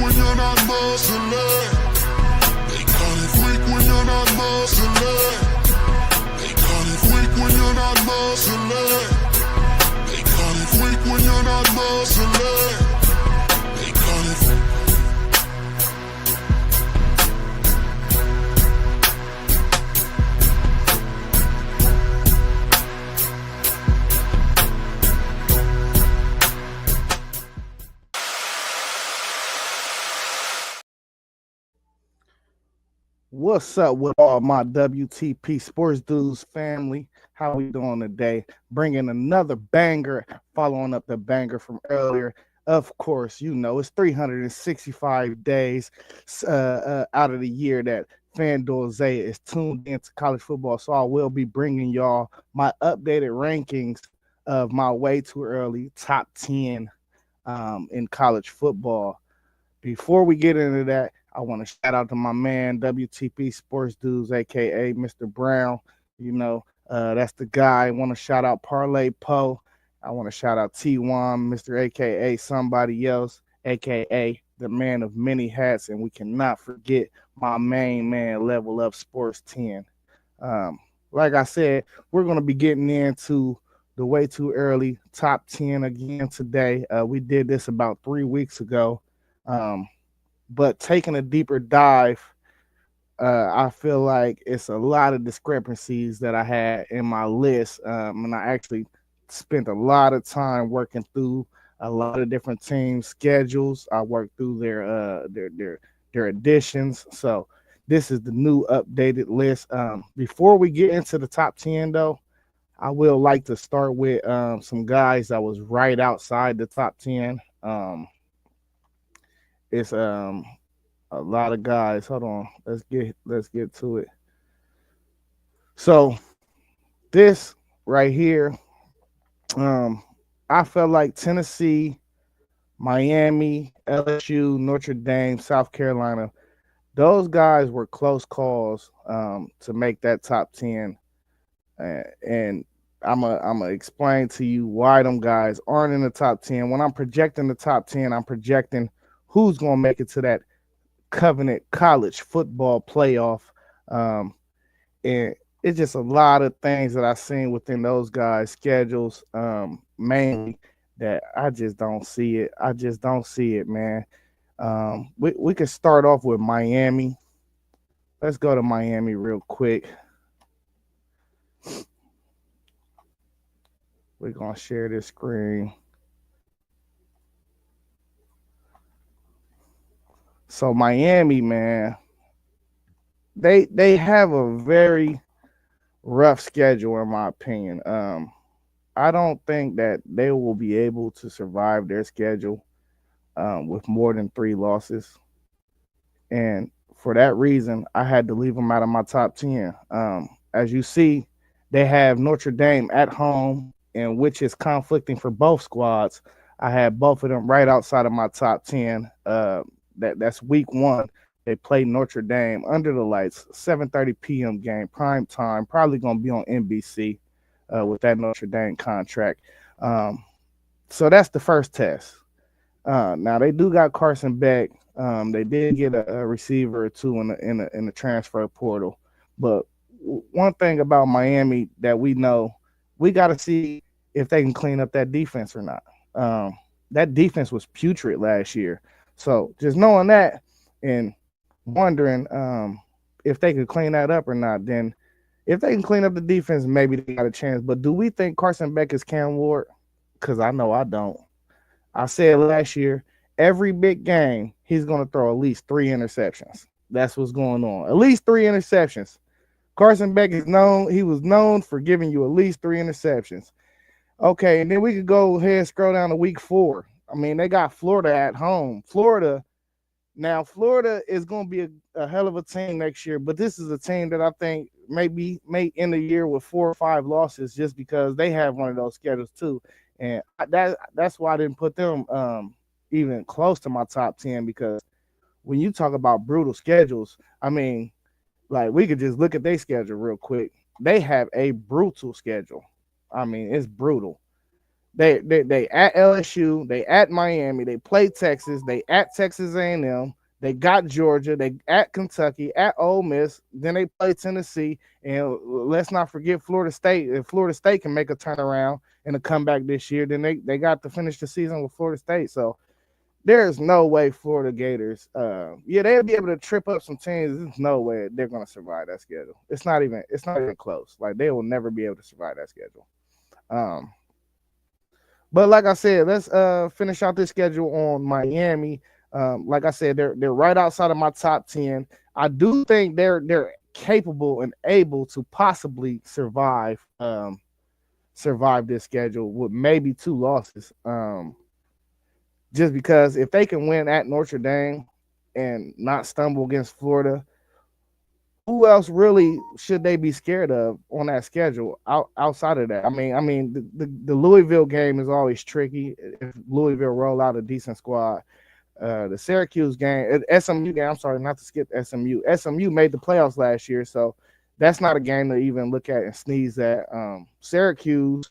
when you're not muscling. They call it freak when you're not muscling. They call it freak when you're not muscling. They call it freak when you're not muscling. They call it freak. What's up with all my WTP Sports Dudes family? How we doing today? Bringing another banger, following up the banger from earlier. Of course, you know it's 365 days out of the year that FanDuel Zaya is tuned into college football. So I will be bringing y'all my updated rankings of my way too early top 10 in college football. Before we get into that, I want to shout out to my man, WTP Sports Dudes, a.k.a. Mr. Brown. You know, that's the guy. I want to shout out Parlay Poe. I want to shout out T1, Mr. a.k.a. Somebody Else, a.k.a. the man of many hats. And we cannot forget my main man, Level Up Sports 10. Like I said, we're going to be getting into the way too early top 10 again today. We did this about 3 weeks ago. But taking a deeper dive, I feel like it's a lot of discrepancies that I had in my list. And I actually spent a lot of time working through a lot of different teams' schedules. I worked through their additions. So this is the new updated list. Before we get into the top 10, though, I will like to start with some guys that was right outside the top 10. It's a lot of guys. Hold on. Let's get to it. So this right here, I felt like Tennessee, Miami, LSU, Notre Dame, South Carolina, those guys were close calls to make that top 10. And I'm gonna explain to you why them guys aren't in the top 10. When I'm projecting the top 10, I'm projecting who's going to make it to that Covenant College football playoff. And it's just a lot of things that I've seen within those guys' schedules, mainly that I just don't see it. I just don't see it, man. We could start off with Miami. Let's go to Miami real quick. We're going to share this screen. So Miami, man, they have a very rough schedule in my opinion. I don't think that they will be able to survive their schedule with more than 3 losses. And for that reason, I had to leave them out of my top 10. As you see, they have Notre Dame at home, and which is conflicting for both squads. I had both of them right outside of my top 10. That's week 1. They play Notre Dame under the lights, 7:30 p.m. game, prime time, probably going to be on NBC with that Notre Dame contract. So that's the first test. Now they do got Carson Beck. They did get a receiver or two in the transfer portal. But one thing about Miami that we know, we got to see if they can clean up that defense or not. That defense was putrid last year. So just knowing that and wondering if they could clean that up or not, then if they can clean up the defense, maybe they got a chance. But do we think Carson Beck is Cam Ward? Because I know I don't. I said last year, every big game, he's going to throw at least 3 interceptions. That's what's going on. At least 3 interceptions. Carson Beck is known. He was known for giving you at least 3 interceptions. Okay, and then we could go ahead and scroll down to week 4. I mean, they got Florida at home. Florida is going to be a hell of a team next year, but this is a team that I think may end the year with 4 or 5 losses just because they have one of those schedules too. And that's why I didn't put them even close to my top 10, because when you talk about brutal schedules, I mean, like we could just look at their schedule real quick. They have a brutal schedule. I mean, it's brutal. They at LSU, they at Miami, they play Texas, they at Texas A&M, they got Georgia, they at Kentucky, at Ole Miss, then they play Tennessee, and let's not forget Florida State. If Florida State can make a turnaround and a comeback this year, then they got to finish the season with Florida State. So there's no way Florida Gators, they'll be able to trip up some teams. There's no way they're going to survive that schedule. It's not even close. Like they will never be able to survive that schedule. But like I said, let's finish out this schedule on Miami. Like I said, they're right outside of my top 10. I do think they're capable and able to possibly survive this schedule with maybe 2 losses. Just because if they can win at Notre Dame and not stumble against Florida, who else really should they be scared of on that schedule outside of that? I mean, the Louisville game is always tricky if Louisville roll out a decent squad. The Syracuse game, SMU game. I'm sorry, not to skip SMU. SMU made the playoffs last year, so that's not a game to even look at and sneeze at. Syracuse,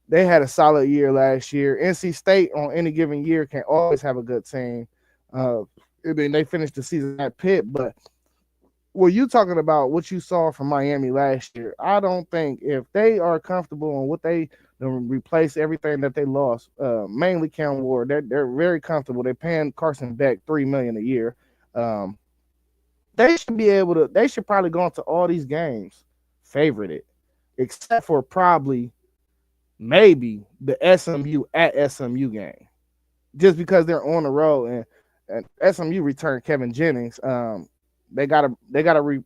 they had a solid year last year. NC State on any given year can always have a good team. I mean, they finished the season at Pitt, but were you talking about what you saw from Miami last year? I don't think if they are comfortable on what they replace everything that they lost, mainly Cam Ward, they're very comfortable. They're paying Carson Beck $3 million a year. They should be able to. They should probably go into all these games favorited, except for probably maybe the SMU at SMU game, just because they're on the road and SMU returned Kevin Jennings. They gotta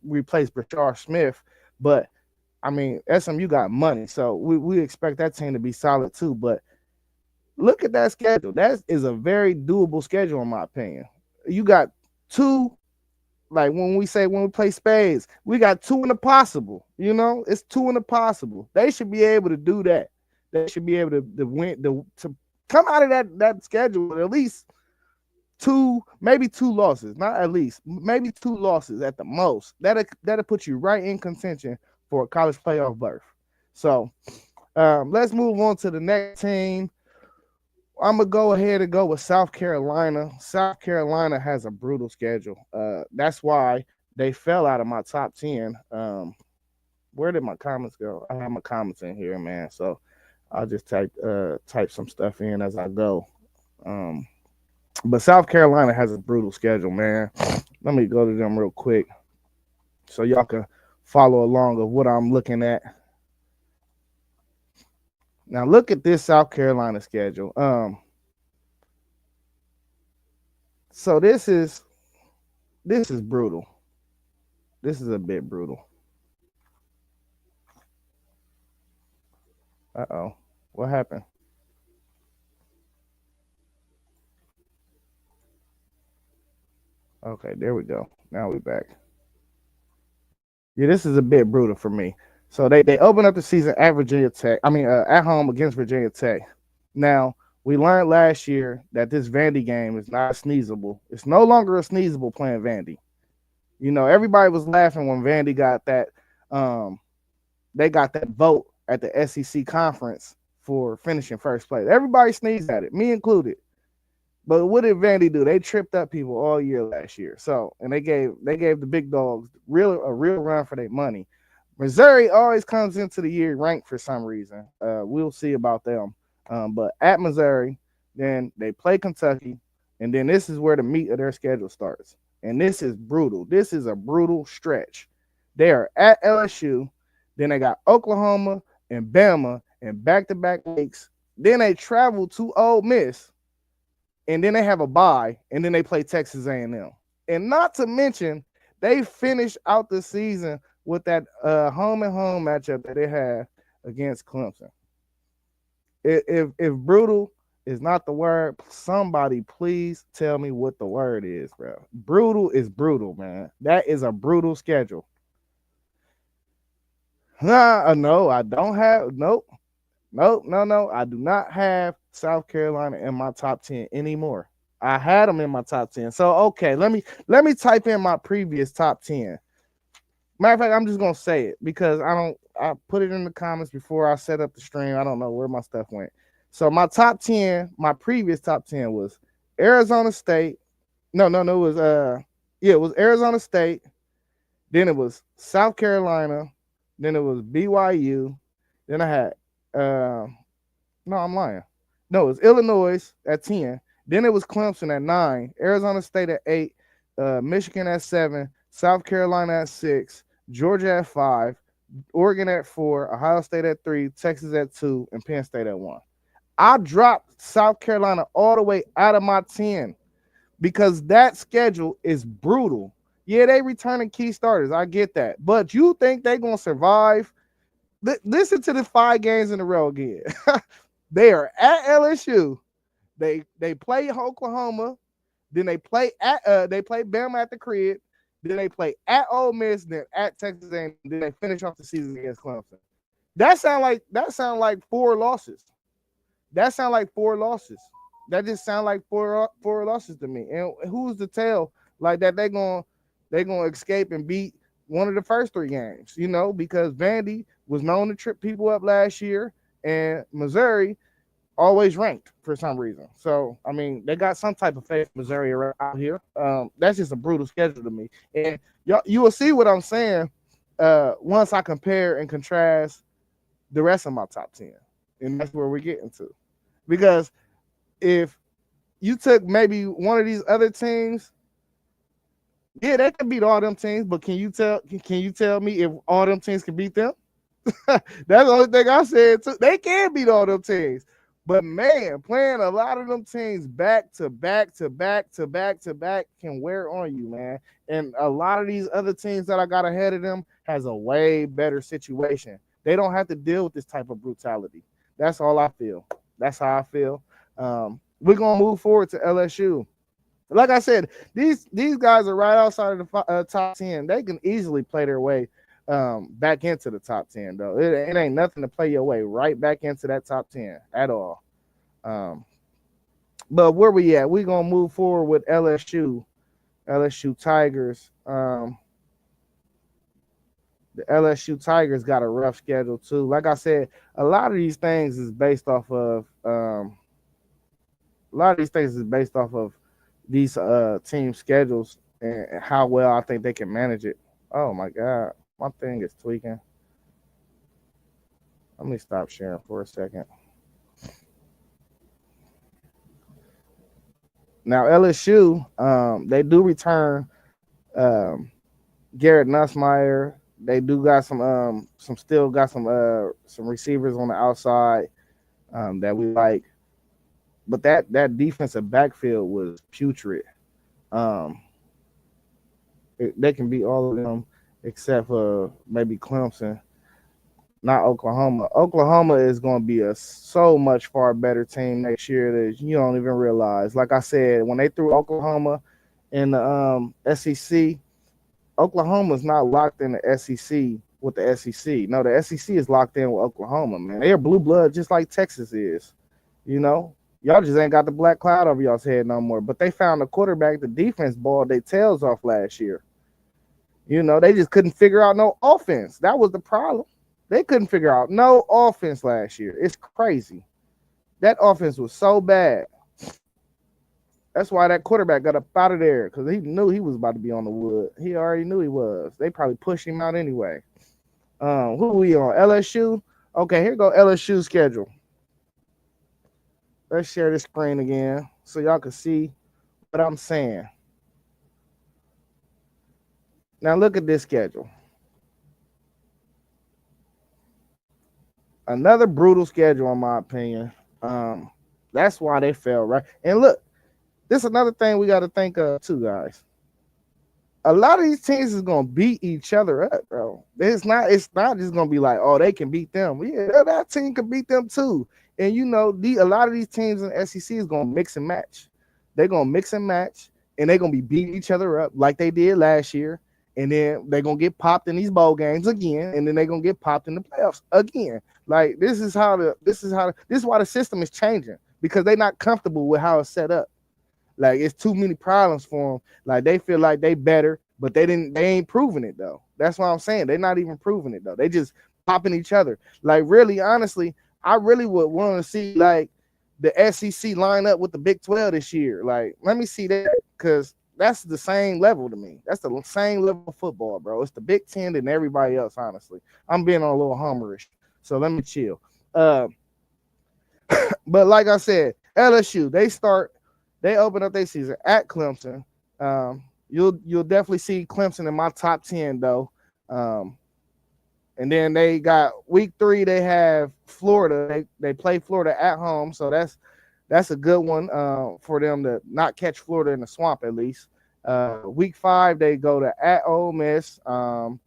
replace Brashard Smith, but I mean SMU got money, so we expect that team to be solid too. But look at that schedule. That is a very doable schedule in my opinion. You got 2, like when we play spades, we got 2 in the possible. You know, it's 2 in the possible. They should be able to do that. They should be able to win to come out of that schedule with at least 2, maybe 2 losses, not at least, maybe 2 losses at the most. That'll put you right in contention for a college playoff berth. So let's move on to the next team. I'm gonna go ahead and go with South Carolina. South Carolina has a brutal schedule. That's why they fell out of my top 10. Where did my comments go? I have my comments in here, man. So I'll just type some stuff in as I go. But South Carolina has a brutal schedule, man. Let me go to them real quick so y'all can follow along of what I'm looking at. Now look at this South Carolina schedule. So this is brutal. This is a bit brutal. Uh-oh. What happened? Okay, there we go. Now we're back. Yeah, this is a bit brutal for me. So they open up the season at Virginia Tech. At home against Virginia Tech. Now, we learned last year that this Vandy game is not sneezable. It's no longer a sneezable playing Vandy. You know, everybody was laughing when Vandy got that. They got that vote at the SEC conference for finishing first place. Everybody sneezed at it, me included. But what did Vandy do? They tripped up people all year last year. So, and they gave the big dogs a real run for their money. Missouri always comes into the year ranked for some reason. We'll see about them. But at Missouri, then they play Kentucky, and then this is where the meat of their schedule starts. And this is brutal. This is a brutal stretch. They are at LSU, then they got Oklahoma and Bama in back-to-back weeks. Then they travel to Ole Miss, and then they have a bye, and then they play Texas A&M. And not to mention, they finish out the season with that home-and-home matchup that they have against Clemson. If brutal is not the word, somebody please tell me what the word is, bro. Brutal is brutal, man. That is a brutal schedule. No, I don't have. Nope. No. I do not have South Carolina in my top 10 anymore. I had them in my top 10. So okay, let me type in my previous top 10. Matter of fact, I'm just gonna say it because I put it in the comments before I set up the stream. I don't know where my stuff went. So my top 10, my previous top 10 was Arizona State. No, it was it was Arizona State. Then it was South Carolina. Then it was BYU. Then I had no, I'm lying. No, it was Illinois at 10. Then it was Clemson at 9, Arizona State at 8, Michigan at 7, South Carolina at 6, Georgia at 5, Oregon at 4, Ohio State at 3, Texas at 2, and Penn State at 1. I dropped South Carolina all the way out of my 10 because that schedule is brutal. Yeah, they returning key starters. I get that. But you think they're going to survive? Listen to the 5 games in a row again. They are at LSU. They play Oklahoma. Then they play Bama at the crib. Then they play at Ole Miss. Then at Texas A&M. Then they finish off the season against Clemson. That sound like 4 losses. That sound like 4 losses. That just sound like four losses to me. And who's to tell like that they're gonna escape and beat one of the first 3 games? You know, because Vandy was known to trip people up last year, and Missouri always ranked for some reason. So I mean, they got some type of faith in Missouri out here. That's just a brutal schedule to me, and you will see what I'm saying once I compare and contrast the rest of my top 10, and that's where we're getting to. Because if you took maybe one of these other teams, yeah, they can beat all them teams, but can you tell me if all them teams can beat them? That's the only thing I said too. They can beat all them teams. But man, playing a lot of them teams back to back to back to back to back can wear on you, man. And a lot of these other teams that I got ahead of them has a way better situation. They don't have to deal with this type of brutality. That's all I feel. That's how I feel. We're gonna move forward to LSU. Like I said, these guys are right outside of the top 10. They can easily play their way back into the top 10, though. It ain't nothing to play your way right back into that top 10 at all. But where we at? We're gonna move forward with LSU Tigers. The LSU Tigers got a rough schedule too. Like I said, a lot of these things is based off of these team schedules and how well I think they can manage it. Oh my God, my thing is tweaking. Let me stop sharing for a second. Now LSU, they do return Garrett Nussmeier. They do got some receivers on the outside that we like. But that defensive backfield was putrid. They can beat all of them except for maybe Clemson, not Oklahoma. Oklahoma is going to be a so much far better team next year that you don't even realize. Like I said, when they threw Oklahoma in the SEC, Oklahoma's not locked in the SEC with the SEC. No, the SEC is locked in with Oklahoma, man. They are blue blood just like Texas is, you know. Y'all just ain't got the black cloud over y'all's head no more. But they found a quarterback, the defense balled their tails off last year. You know, they just couldn't figure out no offense. That was the problem. They couldn't figure out no offense last year. It's crazy. That offense was so bad. That's why that quarterback got up out of there, because he knew he was about to be on the wood. He already knew he was. They probably pushed him out anyway. Who we on? LSU? Okay, here go LSU schedule. Let's share this screen again so y'all can see what I'm saying. Now look at this schedule. Another brutal schedule, in my opinion. That's why they fell, right? And look, this is another thing we got to think of too, guys. A lot of these teams is gonna beat each other up, bro. It's not just gonna be like, oh, they can beat them. Yeah, that team can beat them too. And you know, a lot of these teams in the SEC is gonna mix and match. They're gonna mix and match, and they're gonna be beating each other up like they did last year. And then they're gonna get popped in these bowl games again, and then they're gonna get popped in the playoffs again. Like this is why the system is changing, because they're not comfortable with how it's set up. Like it's too many problems for them. Like they feel like they better, but they ain't proving it though. That's what I'm saying. They're not even proving it though. They just popping each other. Like really, honestly, I really would want to see like the SEC line up with the Big 12 this year. Like, let me see that, because that's the same level to me. That's the same level of football, bro. It's the Big 10 and everybody else, honestly. I'm being on a little homerish, so let me chill. But like I said, LSU, they open up their season at Clemson. You'll definitely see Clemson in my top 10 though. And then they got week 3, they have Florida. They play Florida at home, so that's a good one for them to not catch Florida in the swamp at least. Week 5, they go to at Ole Miss, and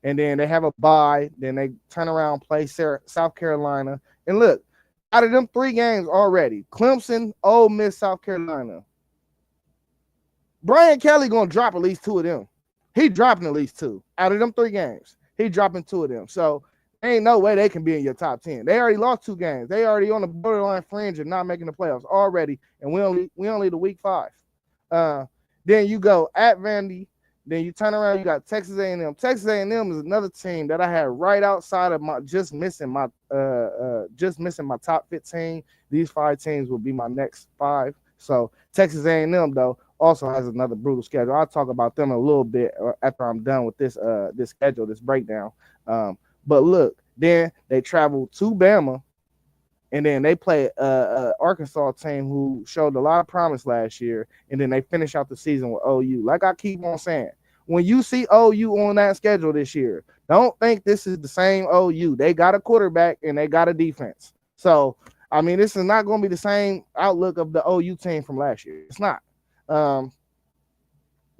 then they have a bye. Then they turn around, play South Carolina. And look, out of them 3 games already, Clemson, Ole Miss, South Carolina, Brian Kelly going to drop at least 2 of them. He dropping at least 2 out of them 3 games. He dropping 2 of them. So ain't no way they can be in your top 10. They already lost 2 games. They already on the borderline fringe of not making the playoffs already, and we only the week 5. Then you go at Vandy. Then you turn around, you got Texas A&M. Texas A&M is another team that I had right outside of my just missing my top 15. These 5 teams will be my next 5. So Texas A&M though also has another brutal schedule. I'll talk about them a little bit after I'm done with this schedule, this breakdown. But look, then they travel to Bama, and then they play Arkansas team who showed a lot of promise last year, and then they finish out the season with OU. Like I keep on saying, when you see OU on that schedule this year, don't think this is the same OU. They got a quarterback and they got a defense. So, I mean, this is not going to be the same outlook of the OU team from last year. It's not.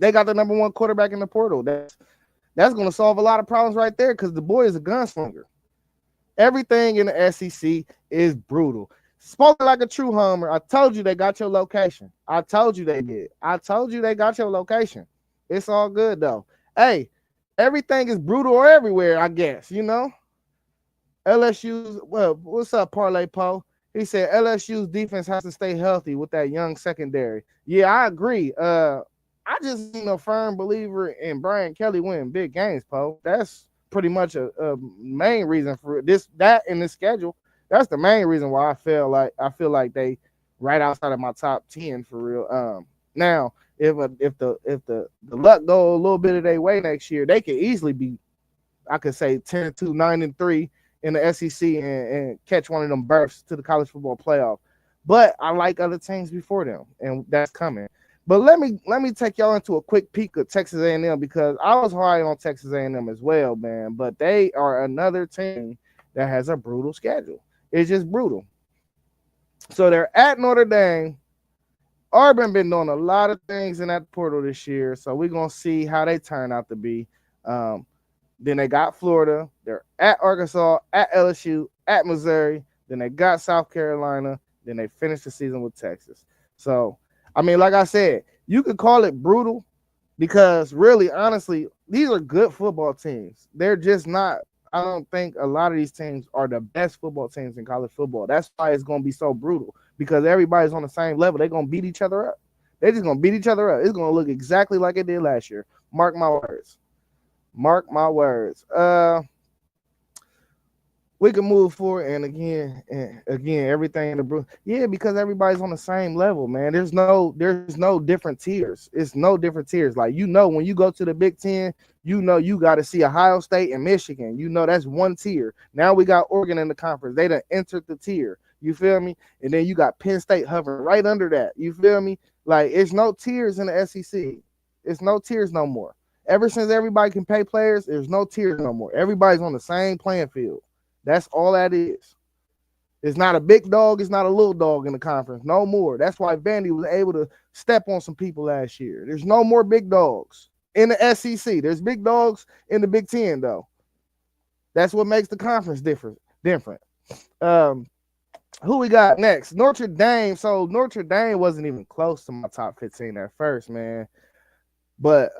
They got the number 1 quarterback in the portal. That's going to solve a lot of problems right there, because the boy is a gunslinger. Everything in the SEC is brutal. Spoken like a true homer. I told you they got your location. I told you they did. I told you they got your location. It's all good though. Hey, everything is brutal everywhere, I guess, you know. LSU's, well, what's up, Parlay Poe? He said LSU's defense has to stay healthy with that young secondary. Yeah, I agree. I just ain't a firm believer in Brian Kelly winning big games, Poe. That's pretty much a main reason for that in the schedule. That's the main reason why I feel like they right outside of my top 10 for real. Now, if the luck go a little bit of their way next year, they could easily be, I could say 10-2, 9-3 in the SEC and catch one of them berths to the college football playoff. But I like other teams before them, and that's coming. But let me take y'all into a quick peek of Texas A&M, because I was high on Texas A&M as well, man. But they are another team that has a brutal schedule. It's just brutal. So they're at Notre Dame. Auburn been doing a lot of things in that portal this year, so we're going to see how they turn out to be. Then they got Florida. They're at Arkansas, at LSU, at Missouri. Then they got South Carolina. Then they finished the season with Texas. So, I mean, like I said, you could call it brutal because really, honestly, these are good football teams. They're just not, I don't think a lot of these teams are the best football teams in college football. That's why it's going to be so brutal, because everybody's on the same level. They're going to beat each other up. They're just going to beat each other up. It's going to look exactly like it did last year. Mark my words. Mark my words. We can move forward, and again, everything in the brew. Yeah, because everybody's on the same level, man. There's no different tiers. It's no different tiers. Like, you know, when you go to the Big Ten, you know you got to see Ohio State and Michigan. You know that's one tier. Now we got Oregon in the conference. They done entered the tier. You feel me? And then you got Penn State hovering right under that. You feel me? Like, it's no tiers in the SEC. It's no tiers no more. Ever since everybody can pay players, there's no tiers no more. Everybody's on the same playing field. That's all that is. It's not a big dog. It's not a little dog in the conference. No more. That's why Vandy was able to step on some people last year. There's no more big dogs in the SEC. There's big dogs in the Big Ten, though. That's what makes the conference different. Who we got next? Notre Dame. So Notre Dame wasn't even close to my top 15 at first, man. But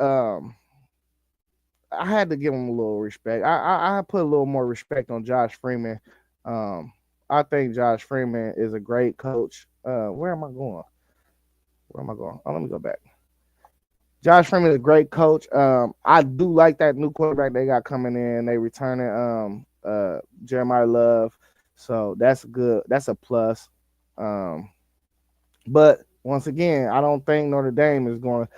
I had to give him a little respect. I put a little more respect on Josh Freeman. I think Josh Freeman is a great coach. Where am I going? Oh, let me go back. Josh Freeman is a great coach. I do like that new quarterback they got coming in. They returning Jeremiah Love. So that's good. That's a plus. But once again, I don't think Notre Dame is going.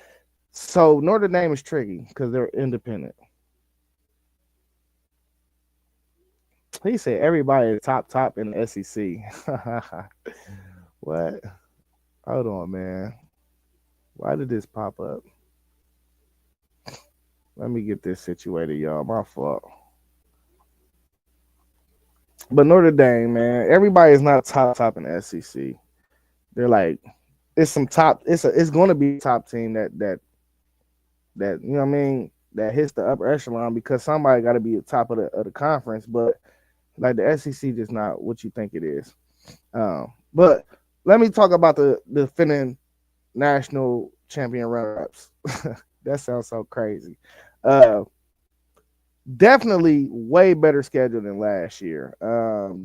So Notre Dame is tricky because they're independent. He said everybody is top in the SEC. What? Hold on, man. Why did this pop up? Let me get this situated, y'all. My fault. But Notre Dame, man, everybody is not top in the SEC. They're like, it's some top. It's going to be a top team that you know what I mean, that hits the upper echelon because somebody got to be at the top of the conference. But like the SEC, just not what you think it is. But let me talk about the defending national champion runner-ups. That sounds so crazy. Uh, Definitely way better schedule than last year.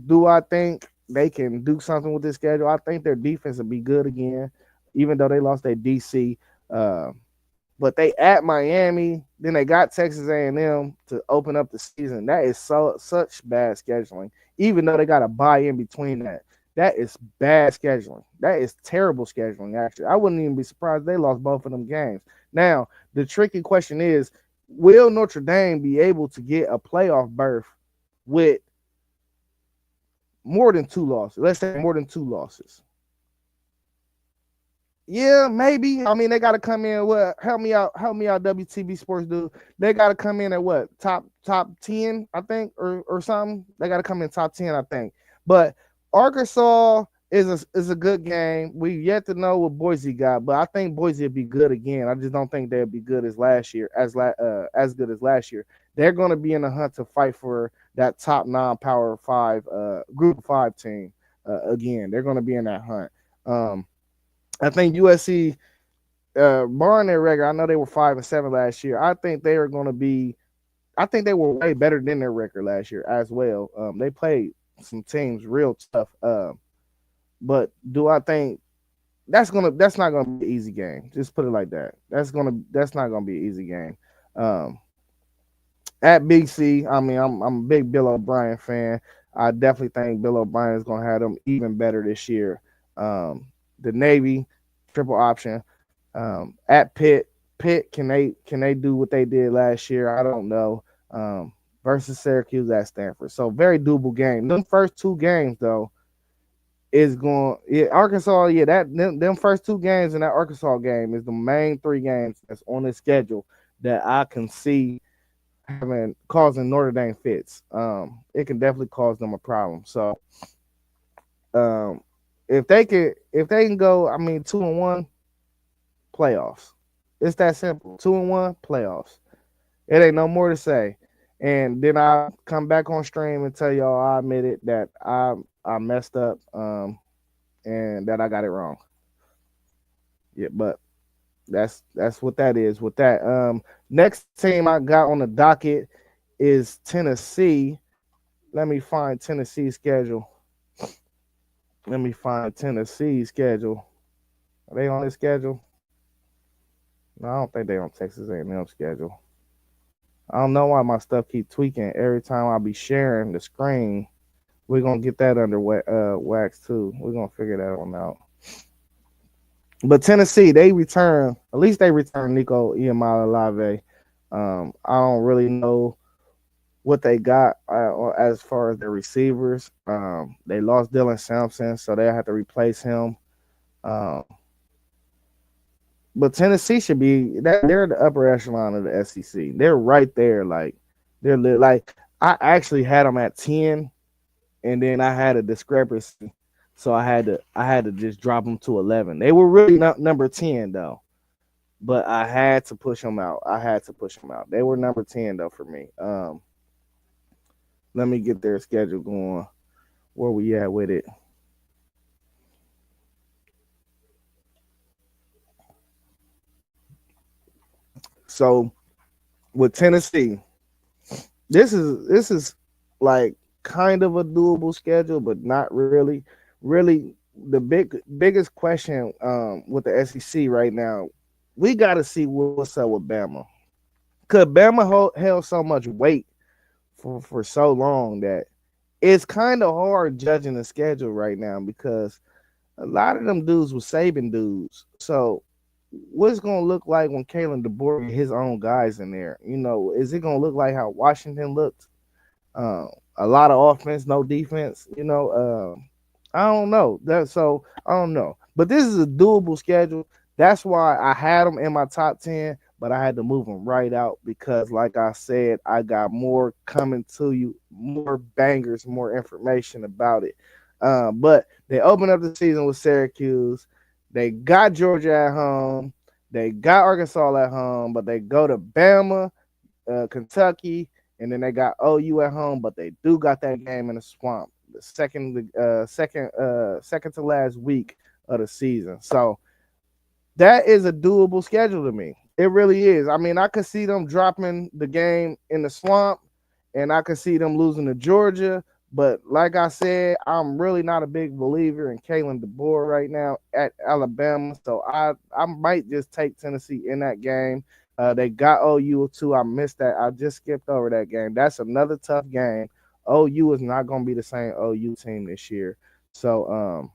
Do I think they can do something with this schedule? I think their defense will be good again, even though they lost their DC. Uh, but they at Miami, then they got Texas A&M to open up the season. That is such bad scheduling. Even though they got a buy in between that, that is bad scheduling. That is terrible scheduling. Actually, I wouldn't even be surprised if they lost both of them games. Now, the tricky question is, will Notre Dame be able to get a playoff berth with more than 2 losses? Let's say more than 2 losses. Yeah, maybe. I mean, they got to come in. What? Help me out. WTB Sports do. They got to come in at what? Top 10, I think, or something. They got to come in top 10, I think. But Arkansas is a good game. We yet to know what Boise got, but I think Boise will be good again. I just don't think they'll be good as last year, as good as last year. They're going to be in the hunt to fight for that top non-power 5 group of 5 team again. They're going to be in that hunt. I think USC, barring their record, I know they were 5-7 last year. I think they are going to be. I think they were way better than their record last year as well. They played some teams real tough. But do I think that's not gonna be an easy game? Just put it like that. That's not gonna be an easy game. At Big C, I mean, I'm a big Bill O'Brien fan. I definitely think Bill O'Brien is gonna have them even better this year. The Navy, triple option. At Pitt, can they do what they did last year? I don't know. Versus Syracuse at Stanford. So very doable game. Them first 2 games though is going Arkansas, them first 2 games in that Arkansas game is the main 3 games that's on the schedule that I can see causing Notre Dame fits. It can definitely cause them a problem. So if they can go, I mean, 2-1 playoffs. It's that simple. 2-1 playoffs. It ain't no more to say. And then I come back on stream and tell y'all I admitted that I messed up and that I got it wrong. Yeah, but that's what that is with that. Next team I got on the docket is Tennessee. Let me find Tennessee's schedule. Are they on this schedule? No, I don't think they're on Texas A&M schedule. I don't know why my stuff keep tweaking every time I be sharing the screen. We're going to get that under wax too. We're going to figure that one out. But Tennessee, at least they return Nico Iamaleava. I don't really know what they got as far as their receivers. They lost Dylan Sampson, so they have to replace him. But Tennessee should be they're the upper echelon of the SEC. They're right there, like I actually had them at 10, and then I had a discrepancy, so I had to just drop them to 11. They were really not number 10 though, but I had to push them out. They were number 10 though for me. Let me get their schedule going. Where we at with it? So with Tennessee, this is like kind of a doable schedule, but not really. Really, the biggest question with the SEC right now, we got to see what's up with Bama. Because Bama held so much weight for so long that it's kind of hard judging the schedule right now because A lot of them dudes were Saban dudes. So what's gonna look like when Kalen DeBoer get his own guys in there? You know, is it gonna look like how Washington looked? Uh, a lot of offense, no defense. You know, I don't know. I don't know. But this is a doable schedule. That's why I had them in my top 10, but I had to move them right out because, like I said, I got more coming to you, more bangers, more information about it. But they opened up the season with Syracuse. They got Georgia at home. They got Arkansas at home, but they go to Bama, Kentucky, and then they got OU at home, but they do got that game in the swamp, second to last week of the season. So that is a doable schedule to me. It really is. I mean, I could see them dropping the game in the swamp, and I could see them losing to Georgia. But like I said, I'm really not a big believer in Kalen DeBoer right now at Alabama. So I might just take Tennessee in that game. They got OU too. I missed that. I just skipped over that game. That's another tough game. OU is not going to be the same OU team this year. So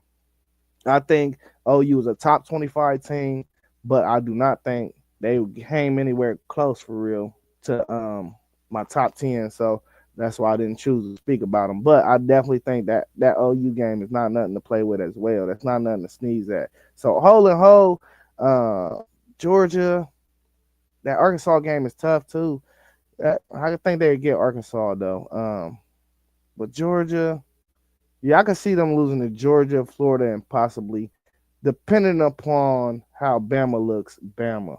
I think OU is a top 25 team, but I do not think they came anywhere close for real to my top 10. So that's why I didn't choose to speak about them. But I definitely think that OU game is not nothing to play with as well. That's not nothing to sneeze at. So whole and whole, Georgia, that Arkansas game is tough too. I think they get Arkansas though. But Georgia, yeah, I can see them losing to Georgia, Florida, and possibly, depending upon how Bama looks, Bama.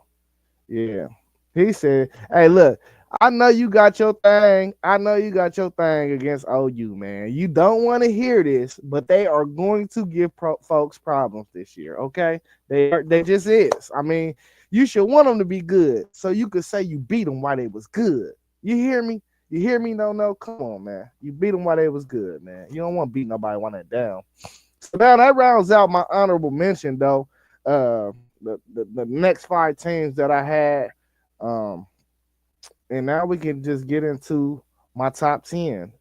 Yeah. He said, hey, look, I know you got your thing. I know you got your thing against OU, man. You don't want to hear this, but they are going to give folks problems this year, okay? They just is. I mean, you should want them to be good so you could say you beat them while they was good. You hear me? You hear me? No. Come on, man. You beat them while they was good, man. You don't want to beat nobody while they're down. So now that rounds out my honorable mention, though. The next five teams that I had, um, and now we can just get into my top 10.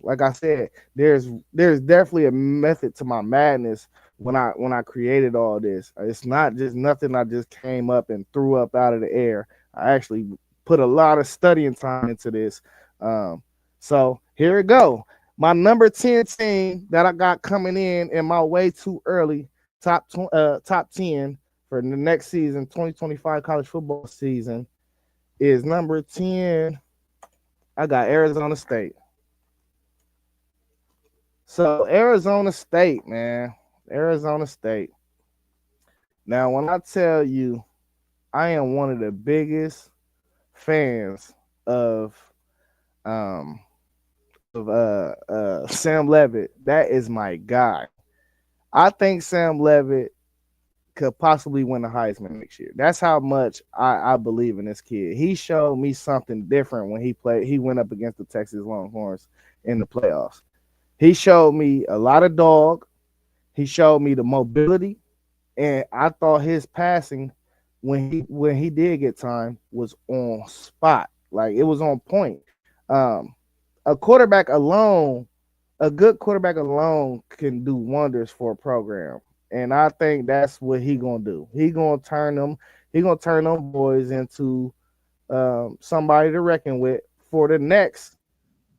Like I said, there's definitely a method to my madness when I created all this. It's not just nothing I just came up and threw up out of the air. I actually put a lot of studying time into this. Um, so here we go. My number 10 team that I got coming in my way too early, top 10 for the next season, 2025 college football season, is number 10. I got Arizona State. So Arizona State, man. Arizona State. Now, when I tell you I am one of the biggest fans of um Sam Levitt, that is my guy. I think Sam Levitt could possibly win the Heisman next year. That's how much I believe in this kid. He showed me something different when he played. He went up against the Texas Longhorns in the playoffs. He showed me a lot of dog. He showed me the mobility, and I thought his passing when he did get time was on spot. Like it was on point. Um, a quarterback alone, a good quarterback alone can do wonders for a program. And I think that's what he gonna do. He gonna turn them boys into somebody to reckon with for the next.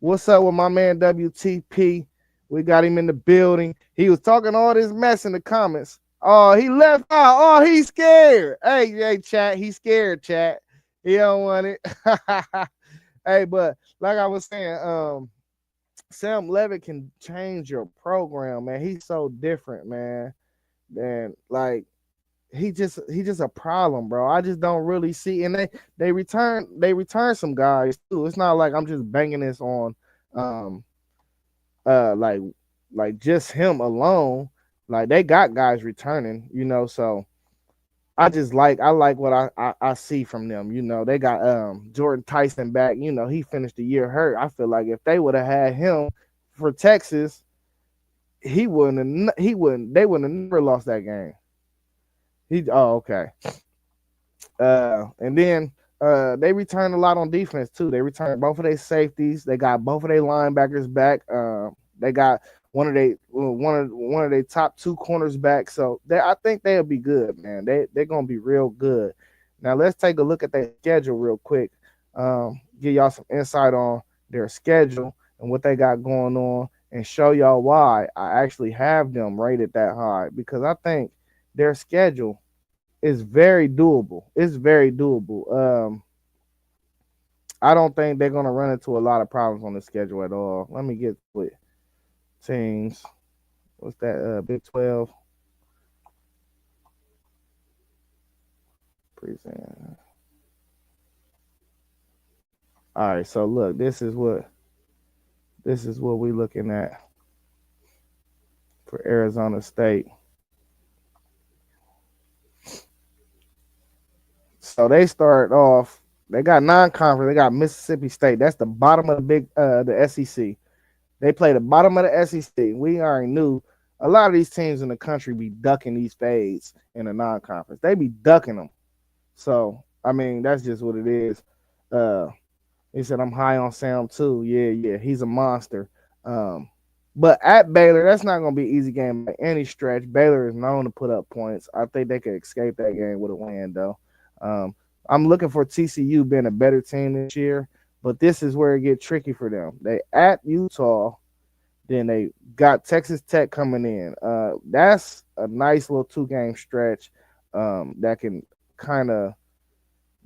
What's up with my man WTP? We got him in the building. He was talking all this mess in the comments. Oh, he left out. Oh, he's scared. Hey, chat. He's scared, chat. He don't want it. Hey, but like I was saying, Sam Levitt can change your program, man. He's so different, man. And like he just a problem, bro. I just don't really see. And they return some guys too. It's not like I'm just banging this on um like just him alone. Like they got guys returning, so I like what I see from them. They got Jordan Tyson back. He finished the year hurt. I feel like if they would have had him for Texas, they wouldn't have never lost that game. Okay. And then they returned a lot on defense too. They returned both of their safeties. They got both of their linebackers back. They got one of their top two corners back. So I think they'll be good, man. They're gonna be real good. Now let's take a look at their schedule real quick. Give y'all some insight on their schedule and what they got going on, and show y'all why I actually have them rated that high, because I think their schedule is very doable. It's very doable. I don't think they're gonna run into a lot of problems on the schedule at all. Let me get with teams. What's that? Big 12 present. All right, so look, this is what we're looking at for Arizona State. So they start off. They got non-conference. They got Mississippi State. That's the bottom of the SEC. They play the bottom of the SEC. We already knew a lot of these teams in the country be ducking these fades in the non-conference. They be ducking them. So I mean, that's just what it is. Uh, he said I'm high on Sam too. Yeah, he's a monster. Um, but at Baylor, that's not gonna be an easy game by any stretch. Baylor is known to put up points. I think they could escape that game with a win, though. Um, I'm looking for TCU being a better team this year, but this is where it gets tricky for them. They at Utah, then they got Texas Tech coming in. That's a nice little 2 game stretch that can kind of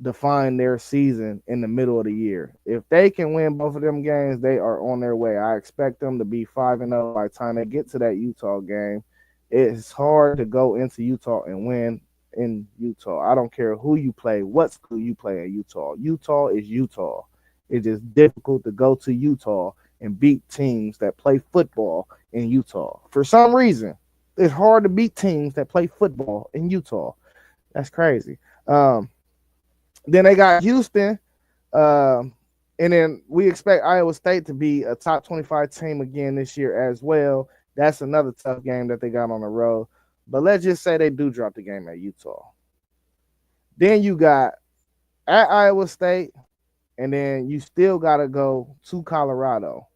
define their season in the middle of the year. If they can win both of them games, they are on their way. I expect them to be 5-0 by the time they get to that Utah game. It's hard to go into Utah and win in Utah. I don't care who you play, what school you play in Utah. Utah is Utah. It's just difficult to go to Utah and beat teams that play football in Utah. For some reason, it's hard to beat teams that play football in Utah. That's crazy. Then they got Houston, and then we expect Iowa State to be a top 25 team again this year as well. That's another tough game that they got on the road. But let's just say they do drop the game at Utah. Then you got at Iowa State, and then you still got to go to Colorado.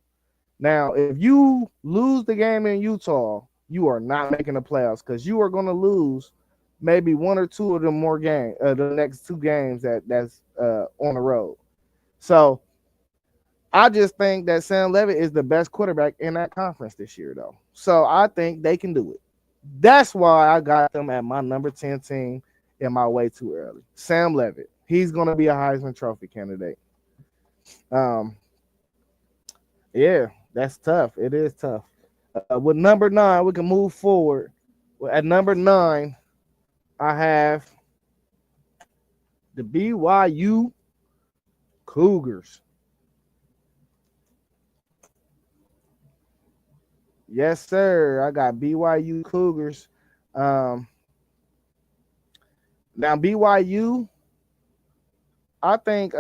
Now, if you lose the game in Utah, you are not making the playoffs, because you are going to lose maybe 1 or 2 of the more games, the next 2 games that's on the road. So I just think that Sam Levitt is the best quarterback in that conference this year, though. So I think they can do it. That's why I got them at my number 10 team in my way too early. Sam Levitt. He's going to be a Heisman Trophy candidate. Yeah, that's tough. It is tough. With number 9, we can move forward. At number 9, I have the BYU Cougars. Yes, sir. I got BYU Cougars. Now BYU, I think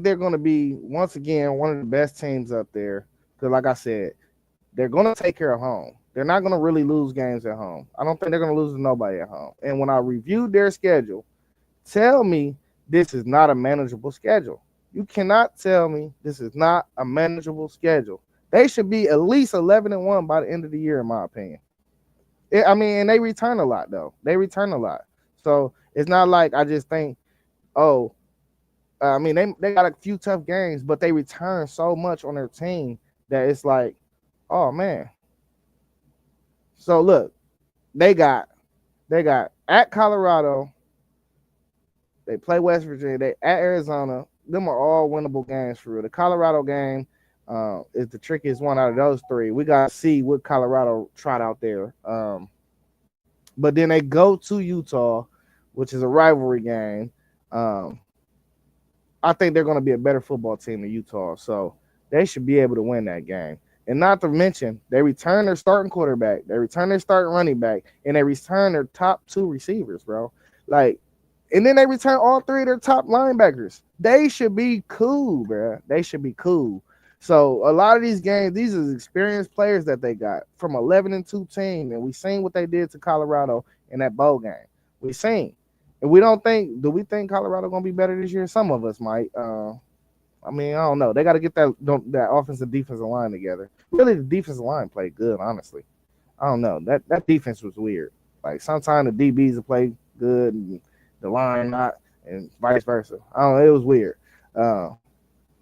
they're going to be once again one of the best teams up there. Because, like I said, they're going to take care of home. They're not going to really lose games at home. I don't think they're going to lose to nobody at home. And when I reviewed their schedule, tell me this is not a manageable schedule. You cannot tell me this is not a manageable schedule. They should be at least 11-1 by the end of the year, in my opinion. And they return a lot, though. They return a lot. So it's not like I just think, they got a few tough games, but they return so much on their team that it's like, oh, man. So, look, they got at Colorado, they play West Virginia, they at Arizona. Them are all winnable games for real. The Colorado game is the trickiest one out of those 3. We got to see what Colorado tried out there. But then they go to Utah, which is a rivalry game. I think they're going to be a better football team than Utah, so they should be able to win that game. And not to mention, they return their starting quarterback, they return their starting running back, and they return their top 2 receivers, bro. And then they return all 3 of their top linebackers. They should be cool, bro. They should be cool. So a lot of these games, these are experienced players that they got from 11-2 team, and we seen what they did to Colorado in that bowl game. We seen, and we don't think. Do we think Colorado gonna be better this year? Some of us might. I mean, I don't know. They got to get that offensive defensive line together. Really, the defensive line played good, honestly. I don't know. That defense was weird. Like sometimes the DBs will play good and the line not, and vice versa. I don't know. It was weird. Uh,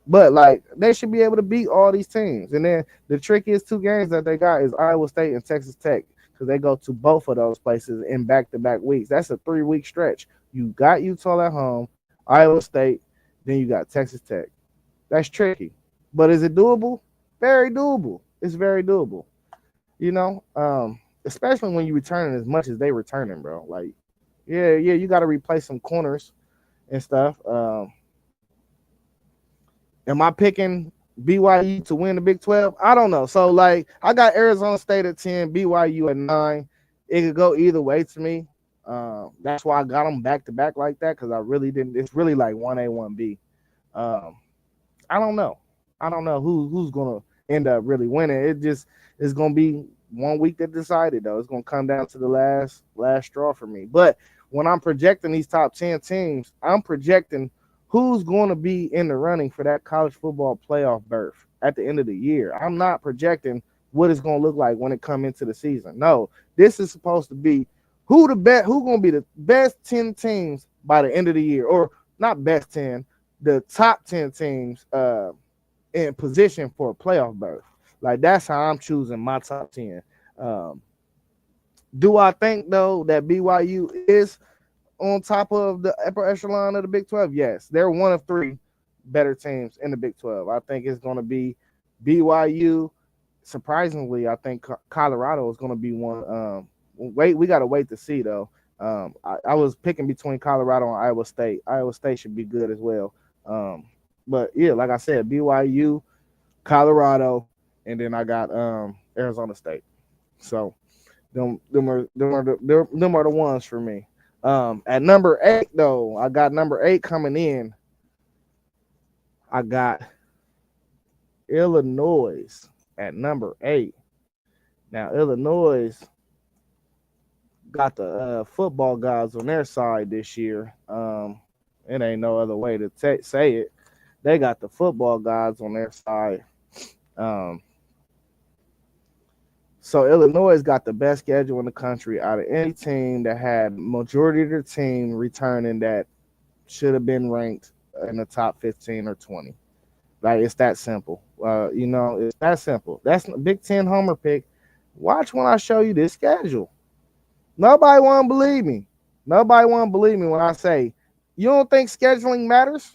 but like they should be able to beat all these teams. And then the trickiest two games that they got is Iowa State and Texas Tech because they go to both of those places in back-to-back weeks. That's a 3-week stretch. You got Utah at home, Iowa State, then you got Texas Tech. That's tricky. But is it doable? Very doable. It's very doable. You know, especially when you returning as much as they returning, bro. Like, yeah, you got to replace some corners and stuff. Am I picking BYU to win the Big 12? I don't know. So, like, I got Arizona State at 10, BYU at 9. It could go either way to me. That's why I got them back to back like that because I really didn't. It's really like 1A, 1B. I don't know. I don't know who's gonna end up really winning. It just is gonna be 1 week that decided though. It's gonna come down to the last straw for me. But when I'm projecting these top 10 teams, I'm projecting who's going to be in the running for that college football playoff berth at the end of the year. I'm not projecting what it's going to look like when it comes into the season. No, this is supposed to be who's going to be the best 10 teams by the end of the year, or not best 10, the top 10 teams in position for a playoff berth. Like that's how I'm choosing my top 10. Do I think though that BYU is on top of the upper echelon of the Big 12? Yes, they're one of 3 better teams in the Big 12. I think it's going to be BYU. Surprisingly, I think Colorado is going to be one. We got to wait to see though. I was picking between Colorado and Iowa State. Iowa State should be good as well. But yeah, like I said, BYU, Colorado, and then I got Arizona State. So them are the ones for me. At number 8 though, I got number 8 coming in. I got Illinois at number 8. Now Illinois got the football gods on their side this year. It ain't no other way to say it. They got the football gods on their side. So Illinois got the best schedule in the country out of any team that had majority of their team returning that should have been ranked in the top 15 or 20. Like it's that simple. It's that simple. That's a Big Ten homer pick. Watch when I show you this schedule. Nobody want to believe me. Nobody want to believe me when I say, you don't think scheduling matters?